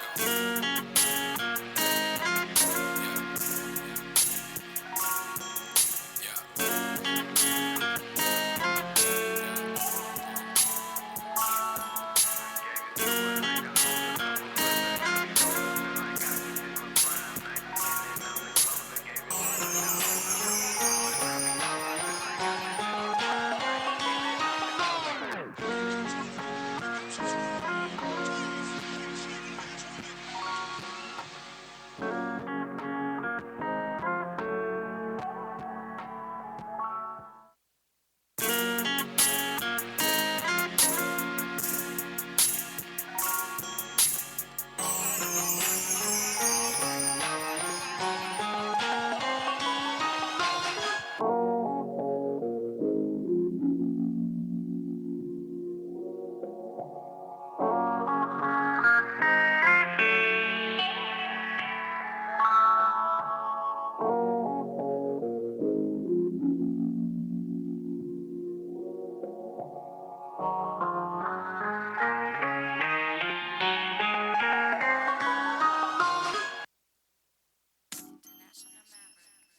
Yeah,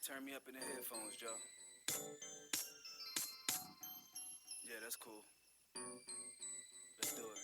Turn me up in the headphones, Joe. Yeah, that's cool. Let's do it.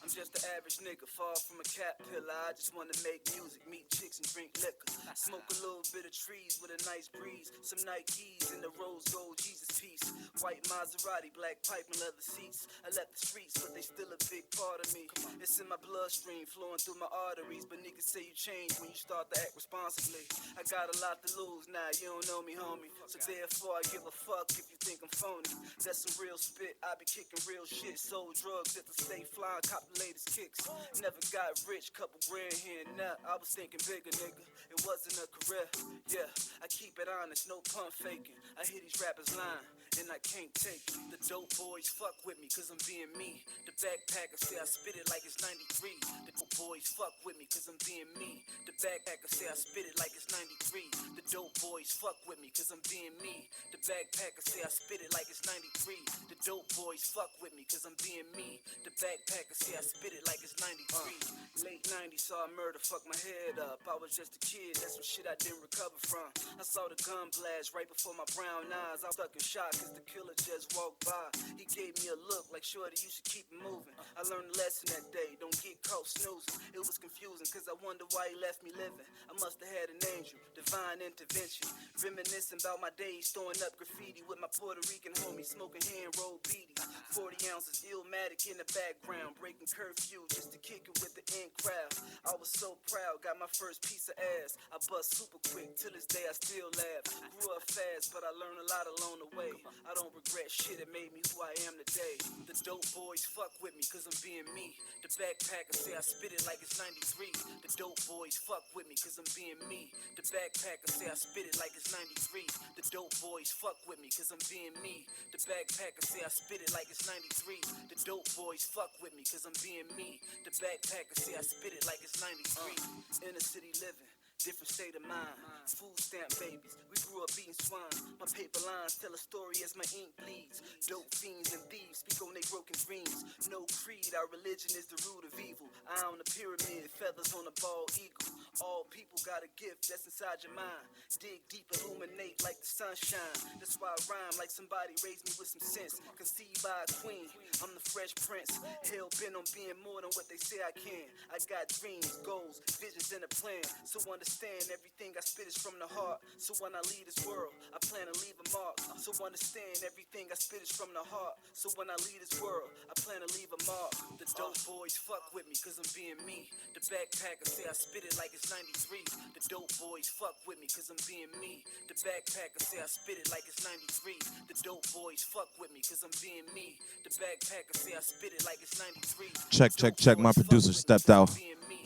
I'm just an average nigga, far from a caterpillar. I just wanna make music, meet chicks and drink liquor. Smoke a little bit of trees with a nice breeze. Some Nikes in the rose gold Jesus piece. White Maserati, black pipe and leather seats. I left the streets, but they still a big part of me. It's in my bloodstream, flowing through my arteries. But niggas say you change when you start to act responsibly. I got a lot to lose now, you don't know me, homie. So therefore I give a fuck if you think I'm phony. That's some real spit, I be kicking real shit. Sold drugs at the state flying, cop the latest kicks. Never got rich, couple grand here and there. I was thinking bigger, nigga. It wasn't a career. Yeah, I keep it honest, no pump faking. I hear these rappers lying, and I can't take it. The dope boys fuck with me, cause I'm being me. The backpackers say I spit it like it's 93. The dope boys fuck with me, cause I'm being me. The backpackers say I spit it like it's 93. The dope boys fuck with me, cause I'm being me. The backpackers say I spit it like it's 93. The dope boys fuck with me, cause I'm being me. The backpackers say I spit it like it's 93. Late 90s saw a murder, fuck my head up. I was just a kid, that's some shit I didn't recover from. I saw the gun blast right before my brown eyes. I was stuck in shock cause the killer just walked by. He gave me a look like, shorty, you should keep it moving. I learned a lesson that day, don't get caught snoozing. It was confusing cause I wonder why he left me living. I must have had an angel, divine intervention. Reminiscing about my days, throwing up graffiti with my Puerto Rican homie, smoking hand-rolled beaties. 40 ounces, Illmatic in the background, breaking curfew just to kick it with the in crowd. I was so proud, got my first piece of ass. I bust super quick, till this day I still laugh. Grew up fast, but I learned a lot along the way. I don't regret shit, it made me who I am today. The dope boys fuck with me, cause I'm being me. The backpackers say I spit it like it's 93. The dope boys fuck with me, cause I'm being me. The backpackers say I spit it like it's 93. The dope boys fuck with me, cause I'm being me. The backpackers say I spit it like it's 93. The dope boys fuck with me, cause I'm being me. The backpackers say I spit it like it's 93. Inner city living, different state of mind. Food stamp babies, we grew up eating swine. My paper lines tell a story as my ink bleeds. Dope fiends and thieves speak on their broken dreams. No creed, our religion is the root of evil. Eye on the pyramid, feathers on a bald eagle. All people got a gift that's inside your mind. Dig deep, illuminate like the sunshine. That's why I rhyme like somebody raised me with some sense. Conceived by a queen, I'm the fresh prince. Hell bent on being more than what they say I can. I got dreams, goals, visions, and a plan. So understand everything I spit is from the heart. So when I leave this world, I plan to leave a mark. So understand everything I spit is from the heart. So when I leave this world, I plan to leave a mark. The dope boys fuck with me cause I'm being me. The backpackers say I spit it like it's 93. The dope boys fuck with me cause I'm being me. The backpackers say I spit it like it's 93. The dope boys fuck with me cause I'm being me. The backpackers say I spit it like it's 93.
Check. My producer stepped out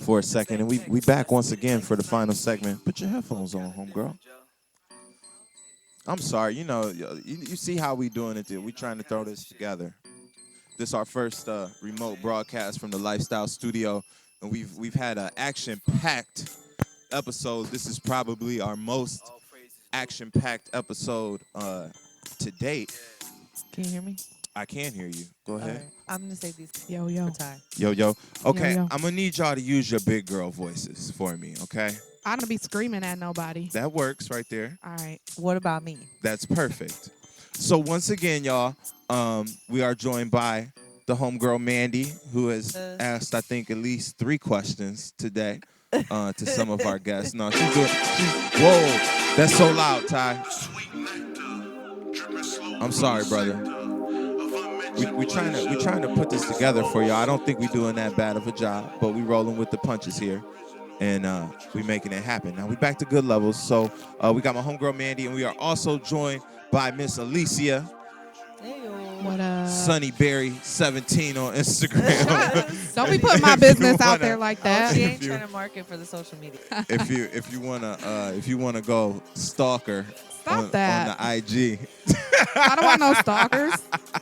for a second, and we back once again for the final segment. Put your headphones on, homegirl. I'm sorry, you see how we doing it there. We trying to throw this together. This is our first remote broadcast from the Lifestyle Studio, and we've had an action-packed episode. This is probably our most action-packed episode to date.
Can you hear me?
I can hear you. Go ahead.
Right. I'm gonna say these.
Yo.
Yo. Okay,
Yo.
I'm gonna need y'all to use your big girl voices for me, okay?
I don't be screaming at nobody.
That works right there.
All right.
What about me?
That's perfect. So once again, y'all, we are joined by the homegirl Mandy, who has asked, I think, at least 3 questions today to some of our guests. No, whoa, that's so loud, Ty. I'm sorry, brother. We trying to put this together for y'all. I don't think we doing that bad of a job, but we rolling with the punches here, and we making it happen. Now we back to good levels. So we got my homegirl Mandy, and we are also joined by Miss Alicia.
What up?
Sunny Berry 17 on Instagram.
Don't be putting my business out there like that.
She ain't trying to market for the social media.
if you wanna go stalker on
that.
the IG.
I don't want no stalkers.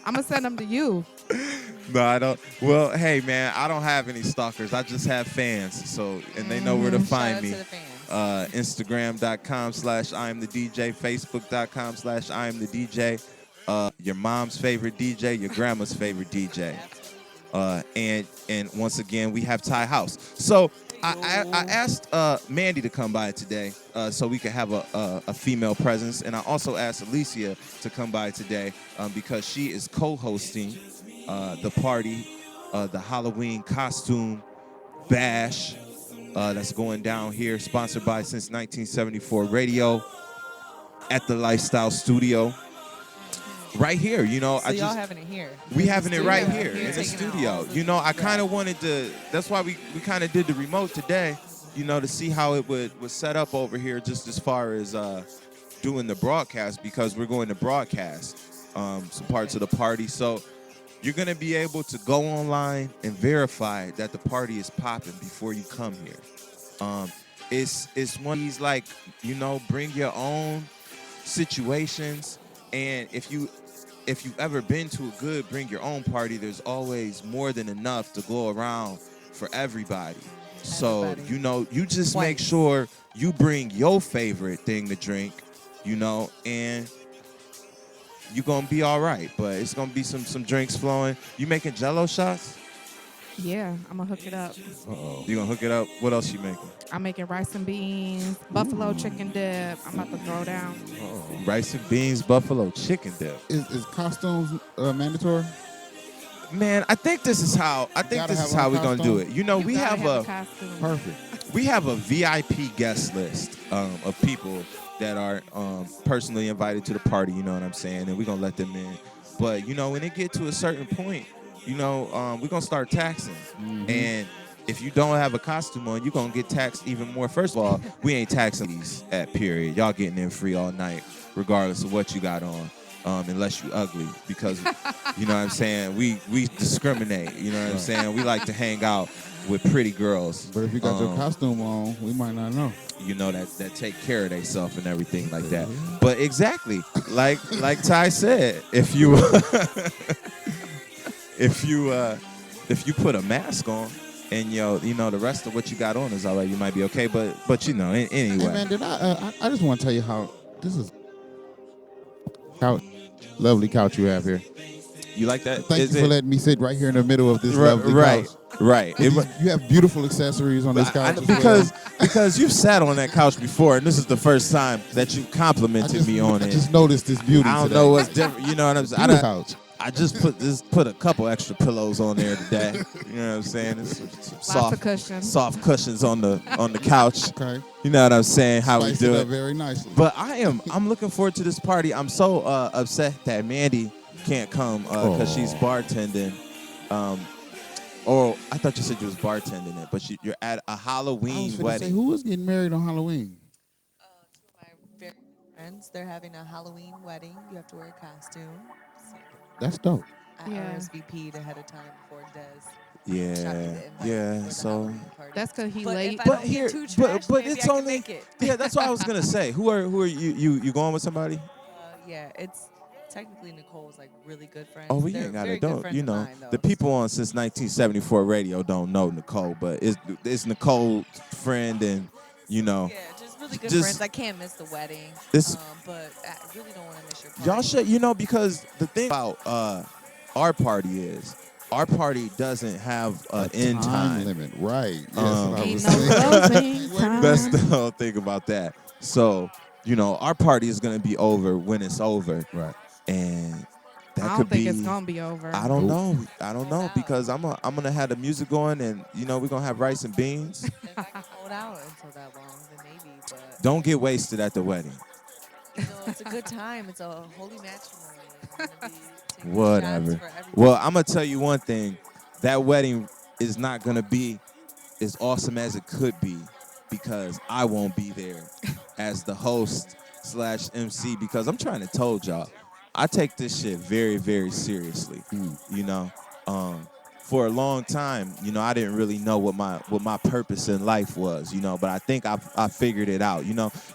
I'm gonna send them to you.
No, I don't. Well, hey man, I don't have any stalkers. I just have fans. So, and they know where to find me. Instagram.com/IamThaDJ, Facebook.com/IamThaDJ. Your mom's favorite DJ, your grandma's favorite DJ. And once again, we have Ty House. So I asked Mandy to come by today so we could have a female presence. And I also asked Alicia to come by today because she is co-hosting the party, the Halloween costume bash that's going down here, sponsored by Since 1974 Radio at the Lifestyle Studio. Right here,
So y'all having it here.
We having it right here in the studio. I kind of wanted to, that's why we kind of did the remote today, to see how it would set up over here just as far as doing the broadcast, because we're going to broadcast some parts of the party. So you're going to be able to go online and verify that the party is popping before you come here. It's one of these, like, bring your own situations. And if you've ever been to a good bring your own party, there's always more than enough to go around for everybody. So, you just make sure you bring your favorite thing to drink, and you're going to be all right. But it's going to be some drinks flowing. You making Jell-O shots?
Yeah, I'm gonna hook it up.
You gonna hook it up? What else you making?
I'm making rice and beans, buffalo chicken dip. I'm about to throw down.
Rice and beans, buffalo chicken dip.
Is costumes mandatory?
Man, I think this is how we're gonna do it. We have a
perfect.
We have a VIP guest list of people that are personally invited to the party. You know what I'm saying? And we're gonna let them in. But when it get to a certain point, we're going to start taxing. Mm-hmm. And if you don't have a costume on, you're going to get taxed even more. First of all, we ain't taxing these at period. Y'all getting in free all night, regardless of what you got on, unless you ugly. Because, you know what I'm saying, we discriminate. You know what I'm saying? We like to hang out with pretty girls.
But if you got your costume on, we might not know.
That take care of themselves and everything like that. But exactly, like Ty said, if you put a mask on and the rest of what you got on is all right. You might be okay, but anyway.
Hey man, did I just want to tell you how this is couch, lovely couch you have here.
You like that?
Thank you for letting me sit right here in the middle of this lovely
right,
couch.
right.
You have beautiful accessories on this couch as well.
Because you've sat on that couch before, and this is the first time that you complimented me on it.
I just noticed this beauty.
I don't know what's different. You know what I'm saying?
Couch.
I just put a couple extra pillows on there today. You know what I'm saying? It's some
Lots of cushions.
soft cushions on the couch.
Okay.
You know what I'm saying? How
Spice
we do
it
it
up very nicely.
But I'm looking forward to this party. I'm so upset that Mandy can't come because she's bartending. Or I thought you said you was bartending it, but you're at a Halloween wedding.
Who was getting married on Halloween?
Two of my very good friends. They're having a Halloween wedding. You have to wear a costume. So
That's dope.
I RSVP'd ahead of time before Des.
Yeah. So
That's because he
But
late.
if I don't get too trashed,
but
maybe
it's
I can
only
make it.
yeah. That's what I was gonna say. Who are you going with somebody?
Yeah, it's technically Nicole's like really good friends.
Oh, we
They're
ain't got
very
it.
good
Don't
friends of mine, though.
the people on since 1974 radio don't know Nicole, but it's Nicole's friend, and
Yeah, just really good friends. I can't miss the wedding. But I really don't want to miss your party.
Y'all should, because the thing about our party doesn't have an end time
limit, right? Yes, I was saying.
That's the whole thing about that. So, our party is gonna be over when it's over,
right?
And that
I
could
don't think
be.
it's gonna be over.
I don't know. I don't know because I'm gonna have the music going, and we're gonna have rice and beans.
If I can hold out until that long, then maybe. But
Don't get wasted at the wedding.
it's a good time. It's a holy matrimony. I'm gonna be taking
Whatever.
shots for everybody.
Well, I'm gonna tell you one thing. That wedding is not gonna be as awesome as it could be because I won't be there as the host / MC because I'm trying to told y'all I take this shit very, very seriously. For a long time, I didn't really know what my purpose in life was, but I think I figured it out.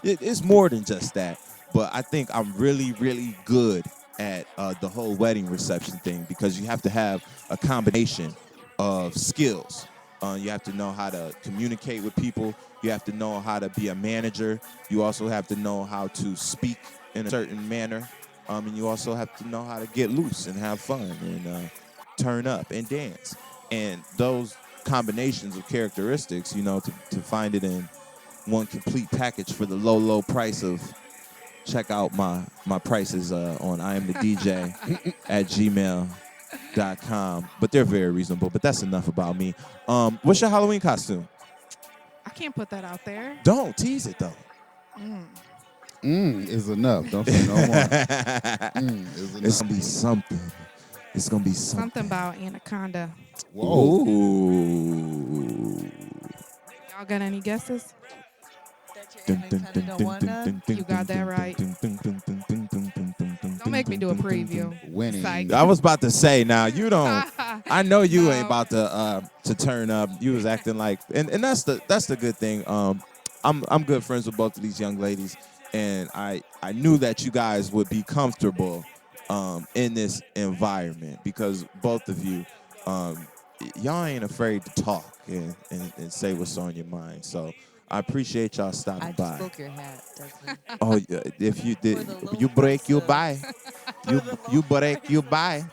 It's more than just that, but I think I'm really, really good at the whole wedding reception thing because you have to have a combination of skills. You have to know how to communicate with people. You have to know how to be a manager. You also have to know how to speak in a certain manner. And you also have to know how to get loose and have fun and turn up and dance. And those combinations of characteristics, to find it in one complete package for the low, low price of, check out my prices on IamThaDJ at gmail.com. But they're very reasonable. But that's enough about me. What's your Halloween costume?
I can't put that out there.
Don't tease it, though.
Is enough. Don't say no more. Is enough.
It's going to be something. It's going to be something.
Something about anaconda.
Whoa.
Ooh.
Y'all got any guesses?
You
got that right. Don't make me do a preview.
Winning.
Psych.
I was about to say, now you don't. I know you ain't about to turn up. You was acting like, and that's the good thing. I'm good friends with both of these young ladies, and I knew that you guys would be comfortable in this environment because both of you, y'all ain't afraid to talk and say what's on your mind. So I appreciate y'all stopping by.
I just broke your hat, Desmond.
Oh, yeah, if you did, you break, you buy. You break, you buy.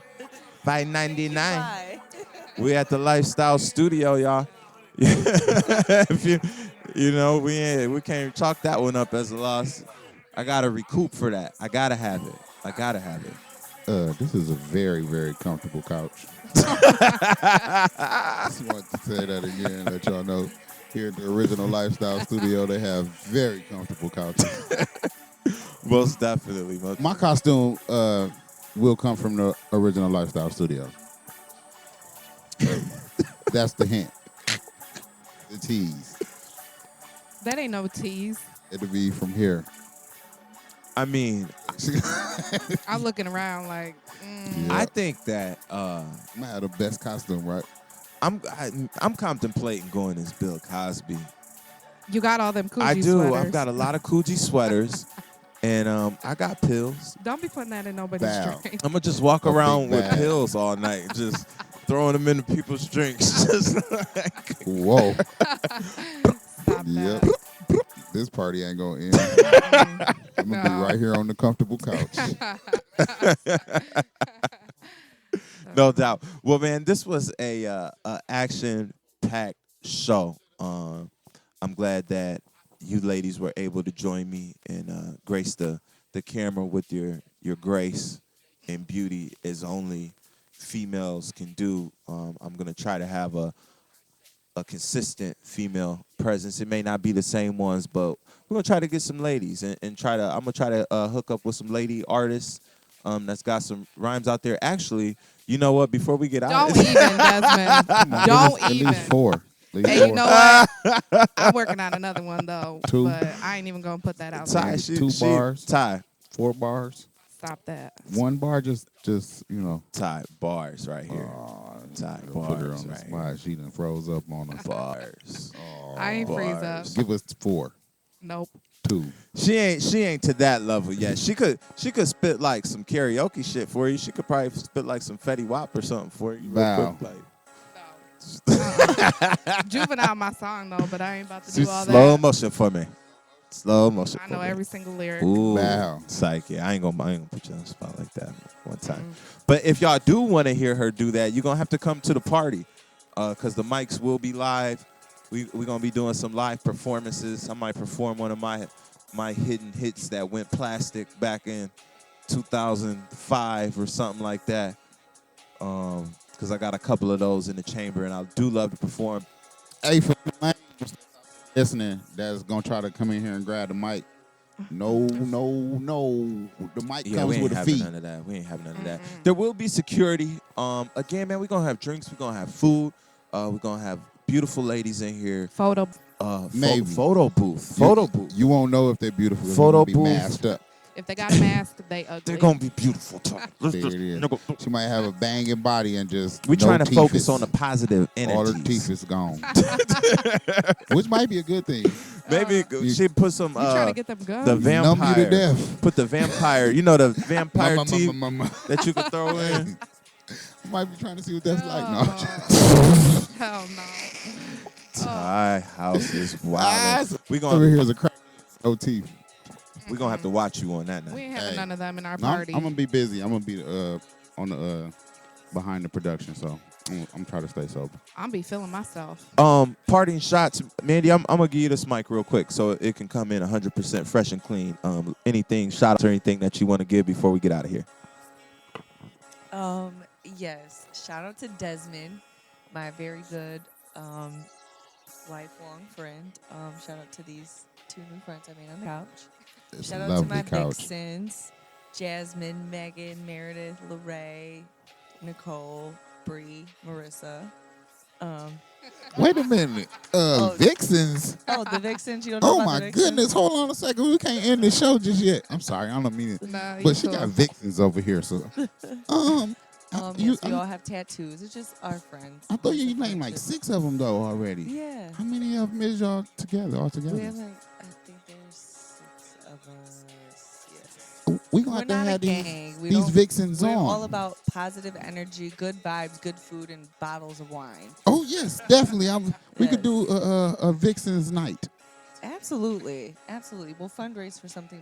Buy 99. We at the Lifestyle Studio, y'all. If we can't chalk that one up as a loss. I gotta recoup for that. I gotta have it.
This is a very, very comfortable couch. I just want to say that again, let y'all know. Here at the Original Lifestyle Studio, they have very comfortable couches.
Most definitely.
My costume will come from the Original Lifestyle Studio. That's the hint. The tease.
That ain't no tease.
It'll be from here.
I mean,
I'm looking around like.
Yeah.
I think that
I'm gonna have the best costume, right?
I'm contemplating going as Bill Cosby.
You got all them Coogee
I do.
sweaters.
I've got a lot of Coogee sweaters, and I got pills.
Don't be putting that in nobody's
Bow.
drink.
I'm gonna just walk
A
around
big
with
bag.
pills all night. Just throwing them into people's drinks. Just like,
Whoa.
Stop
Yep.
that.
This party ain't gonna end. I'm gonna be
No.
right here on the comfortable couch.
no doubt. Well, man, this was a action-packed show. I'm glad that you ladies were able to join me and grace the camera with your grace and beauty as only females can do. I'm gonna try to have a consistent female presence. It may not be the same ones, but we're gonna try to get some ladies and try to. I'm gonna try to hook up with some lady artists that's got some rhymes out there. Actually, you know what? Before we get out,
Don't even, Desmond. Don't
At
even.
least four. At least
Hey,
four.
you know what? I'm working on another one though,
Two.
but I ain't even gonna put that out
Ty,
there.
Two bars.
Ty,
4 bars.
Stop that.
1 bar, just you know.
Ty bars right here. Ty
Put her
bars
on the
right
spot.
here.
She done froze up on us.
Bars.
I ain't freeze up.
Bars.
Give us 4.
Nope.
2.
She ain't to that level yet. She could spit like some karaoke shit for you. She could probably spit like some Fetty Wap or something for you.
Wow.
Juvenile my song though, but I ain't about to do all
Slow
that.
motion for me. Slow motion.
I know
for me.
every single lyric.
Ooh,
Wow.
psych. Yeah, I ain't gonna put you on the spot like that one time. But if y'all do want to hear her do that, you're gonna have to come to the party, cause the mics will be live. We're gonna be doing some live performances. I might perform one of my hidden hits that went plastic back in 2005 or something like that. Cause I got a couple of those in the chamber, and I do love to perform.
Hey, for the man listening that's gonna try to come in here and grab the mic. No. The mic
Yeah,
comes
we ain't
with a
having
fee.
none of that. We ain't having none of that. There will be security. Again, man, we're gonna have drinks. We're gonna have food. We're gonna have beautiful ladies in here.
Photo.
Maybe.
Photo booth. Photo booth.
You won't know if they're beautiful.
Photo
Be
booth.
masked up.
If they got a mask, they ugly.
They're gonna be beautiful.
There it is. She might have a banging body and just
We're trying to
teeth
focus
is-
on the positive energies.
All her teeth is gone, which might be a good thing.
Maybe she put some.
You trying to get them guns?
The
Numb you to
vampire.
death.
Put the vampire. You know the vampire
Mama,
teeth
mama.
that you can throw in.
I might be trying to see what that's like. No.
Hell no.
Ty house is wild. We
Over
gonna
here is a crack. No teeth.
we gonna have to watch you on that now.
We ain't having none of them in our
No,
party.
I'm gonna be busy. I'm gonna be on the behind the production, so I'm trying to stay sober.
I'm be feeling myself.
Parting shots, Mandy. I'm gonna give you this mic real quick so it can come in 100% fresh and clean. Anything, shots or anything that you want to give before we get out of here.
Yes. Shout out to Desmond, my very good lifelong friend. Shout out to these 2 new friends I made on the couch.
It's
Shout
a
out to
lovely
my
couch.
vixens, Jasmine, Megan, Meredith, Lorraine, Nicole, Bree, Marissa.
Wait a minute. Vixens.
Oh, the vixens. You don't know
Oh
about
my
the vixens?
goodness! Hold on a second. We can't end the show just yet. I'm sorry. I don't mean it.
Nah, you
But she
cool.
got vixens over here. So,
Yes, we all have tattoos. It's just our friends.
I thought you named like 6 of them though already.
Yeah.
How many of them is y'all together? All together?
We have like, I think there's 6 of us. Yes.
We gonna
We're
have to
not
have
a gang. We
these
don't-
vixens
We're
on.
all about positive energy, good vibes, good food, and bottles of wine.
Oh yes, definitely. We could
Yes.
do a vixens night.
Absolutely, absolutely. We'll fundraise for something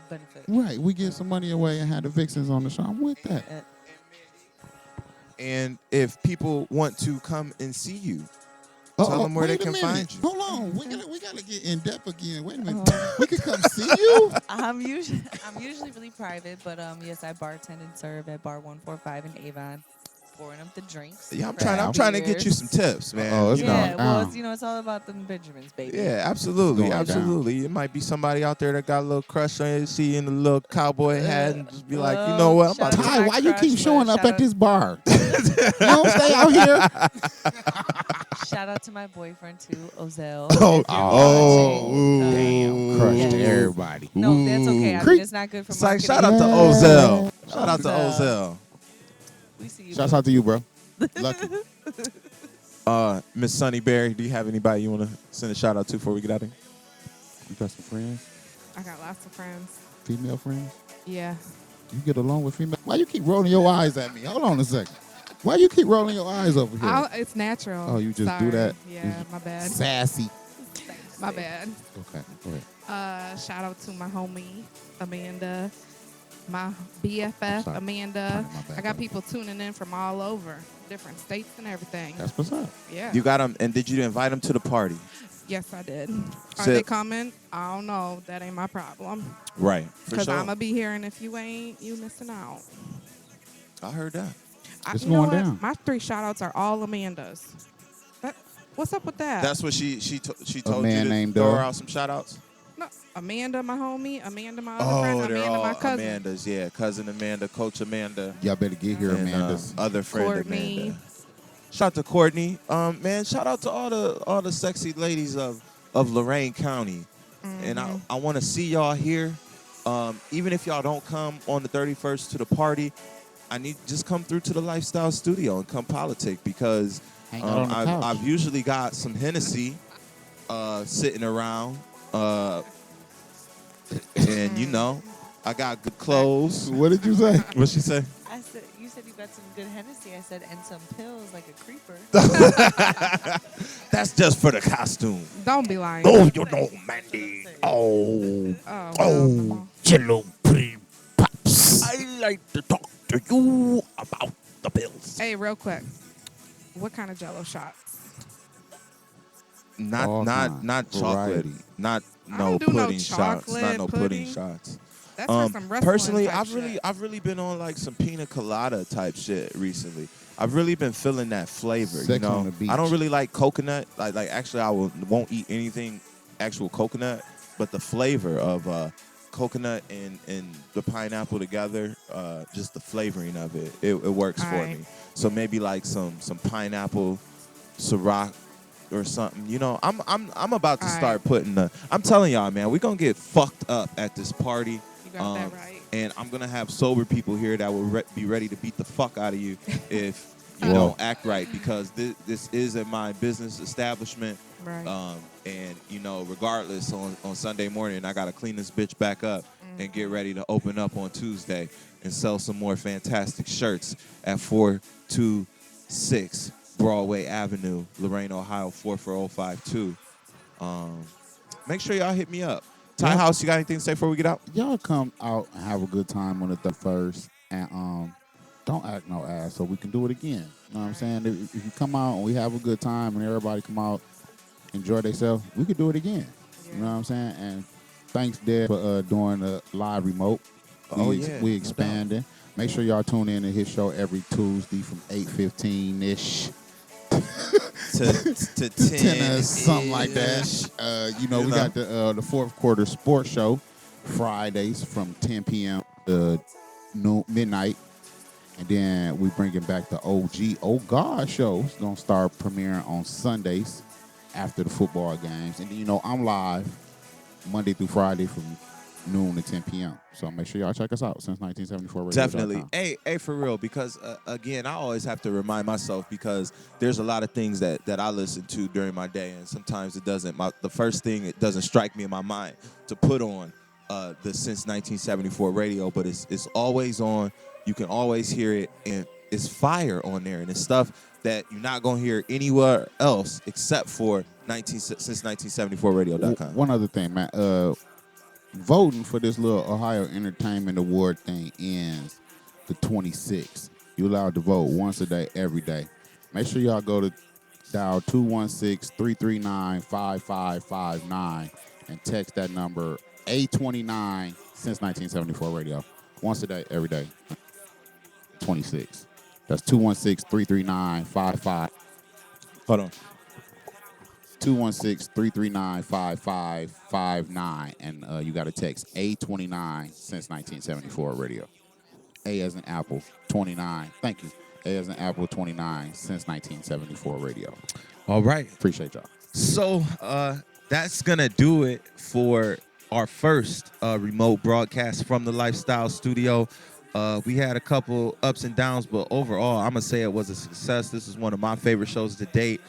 benefit.
Right. We give some money away and have the vixens on the show. I'm with that.
And if people want to come and see you, tell them where they
wait a
can
minute.
find you.
Hold on. We gotta get in depth again. Wait a minute. We could come see you.
I'm usually really private, but yes, I bartend and serve at Bar 145 in Avon, pouring up the drinks.
Yeah, I'm trying to get you some tips, man.
Oh, it's
you
going
know.
Well,
down.
it's all about them Benjamins, baby.
Yeah, absolutely,
Going
absolutely. It might be somebody out there that got a little crush on you, see you in a little cowboy hat, and just be like, you know what? I'm about to.
Ty, why you keep showing up
shout
at this bar? You don't stay out here.
Shout out to my boyfriend too, Ozell.
Crushed
Yes.
everybody.
No, that's okay. I mean, it's not good for
It's like,
marketing.
shout out to Ozell. Shout out to Ozell.
We see you.
Shouts out to you, bro. Lucky.
Miss Sunny Berry, do you have anybody you want to send a shout out to before we get out of here?
You got some friends?
I got lots of friends.
Female friends?
Yeah.
You get along with female? Why you keep rolling your eyes at me? Hold on a second. Why you keep rolling your eyes over here?
It's natural.
Oh, you just
Sorry.
do that?
Yeah, my bad.
Sassy.
My bad.
Okay, go ahead.
Shout out to my homie Amanda, my BFF
sorry.
Amanda.
Turning my back
I got
on.
people tuning in from all over, different states and everything.
That's what's up.
Yeah.
You got them, and did you invite them to the party?
Yes, I did. Are
So-
they coming? I don't know. That ain't my problem.
Right. For
Because
sure.
I'm going to be here, and if you ain't, you missing out.
I heard that.
It's
You know
going
what?
down.
My 3 shout-outs are all Amanda's. What's up with that?
That's what she told
man
you to
named
throw her
Doug.
out some shout outs?
No, Amanda, my homie. Amanda, my other friend.
they're
Amanda,
all
my cousin.
Amanda's, yeah. Cousin Amanda, Coach Amanda.
Y'all better get here,
and,
Amanda's.
other friend
Courtney.
Amanda. Shout out to Courtney. Man, shout out to all the sexy ladies of Lorain County. And I want to see y'all here. Even if y'all don't come on the 31st to the party, I need just come through to the Lifestyle Studio and come politic because
Hang out on the couch.
I've usually got some Hennessy sitting around. And you know, I got good clothes.
What did you say?
What'd she say?
I said, you said you got some good Hennessy. I said, and some pills like a creeper.
That's just for the costume.
Don't be lying.
Oh, you know, Mandy. Oh,
Oh,
Jello Cream Pops. I like to talk to you about the pills.
Hey, real quick. What kind of Jello shots?
All kinds.
Not chocolate.
Variety.
Not
I
no
don't do no
pudding shots. Not
chocolate
no pudding
pudding.
shots.
That's for some wrestling
Personally,
type shit.
I've really been on like some pina colada type shit recently. I've really been feeling that flavor.
Sex
you know,
on the beach.
I don't really like coconut. Like actually, won't eat anything actual coconut, but the flavor of coconut and the pineapple together, just the flavoring of it, it works for
Aight.
me. So maybe like some pineapple Ciroc or something. You know, I'm about to
Aight.
start putting I'm telling y'all, man, we're gonna get fucked up at this party.
You got that right.
And I'm gonna have sober people here that will be ready to beat the fuck out of you if you
Whoa.
don't act right, because this is in my business establishment.
Right.
And you know, regardless, on Sunday morning, I gotta clean this bitch back up and get ready to open up on Tuesday and sell some more fantastic shirts at 426 Broadway Avenue, Lorain, Ohio 44052. Make sure y'all hit me up. Ty
Yeah.
House, you got anything to say before we get out?
Y'all come out and have a good time on the 31st, and don't act no ass so we can do it again. You know what I'm saying? If you come out and we have a good time and everybody come out, enjoy themselves, we could do it again. You know what I'm saying? And thanks, Dad, for doing a live remote.
Oh, yeah,
We
no
expanding. Make sure y'all tune in to his show every Tuesday from 8:15-ish.
to
10 or something like that. You know, we got the fourth quarter sports show Fridays from 10 p.m. to midnight. And then we bringing back the O.G. Show. It's going to start premiering on Sundays after the football games. And then, you know, I'm live Monday through Friday from noon to 10 p.m. So make sure y'all check us out since 1974 radio.
Definitely. Hey, for real, because again, I always have to remind myself, because there's a lot of things that I listen to during my day, and sometimes it doesn't. The first thing, it doesn't strike me in my mind to put on the Since 1974 radio, but it's always on. You can always hear it, and it's fire on there, and it's stuff that you're not going to hear anywhere else except for since 1974radio.com.
One other thing, man. Voting for this little Ohio Entertainment Award thing ends the 26th. You're allowed to vote once a day, every day. Make sure y'all go to dial 216-339-5559 and text that number A29 since 1974 radio. Once a day, every day. 26. That's 216-339-55.
Hold on.
216-339-5559, and you got to text A29 since 1974 radio. A as in Apple, 29. Thank you. A as in Apple, 29 since 1974 radio.
All right.
Appreciate y'all.
So that's going to do it for our first remote broadcast from the Lifestyle Studio. We had a couple ups and downs, but overall, I'm going to say it was a success. This is one of my favorite shows to date.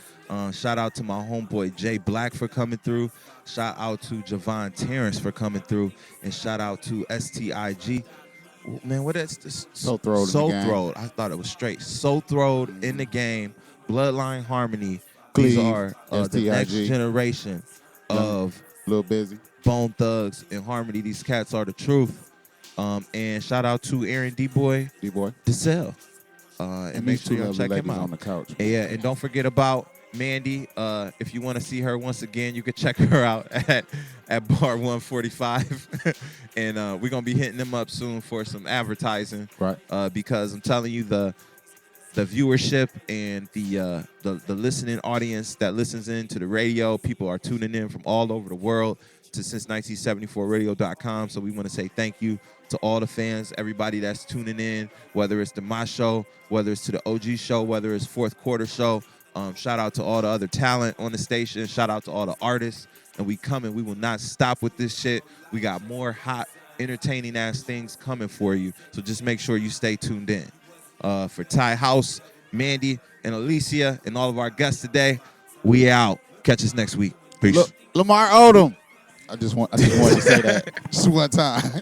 Shout out to my homeboy Jay Black for coming through. Shout out to Jevon Terance for coming through. And shout out to S.T.I.G Man, what is this?
Soul Throwed in the
Soul
game.
Throwed. I thought it was straight. Soul Throwed in the game. Bloodline Harmony. These
Clev,
are the
S.T.I.G.
next generation of
Lil Bizzy,
Bone Thugs and Harmony. These cats are the truth. And shout out to Aaron D-Boy, Dissell. And make
these
sure
two
y'all
lovely
check him
ladies
out.
on the couch.
And yeah, and don't forget about Mandy. If you want to see her once again, you can check her out at Bar 145. And we're going to be hitting them up soon for some advertising.
Right.
Because I'm telling you, the viewership and the listening audience that listens in to the radio, people are tuning in from all over the world to since1974radio.com. So we want to say thank you to all the fans, everybody that's tuning in, whether it's to my show, whether it's to the OG show, whether it's fourth quarter show. Shout out to all the other talent on the station. Shout out to all the artists. And we coming. We will not stop with this shit. We got more hot, entertaining ass things coming for you. So just make sure you stay tuned in. For Ty House, Mandy, and Alicia, and all of our guests today, we out. Catch us next week. Peace.
Lamar Odom. I just wanted to say that just one time.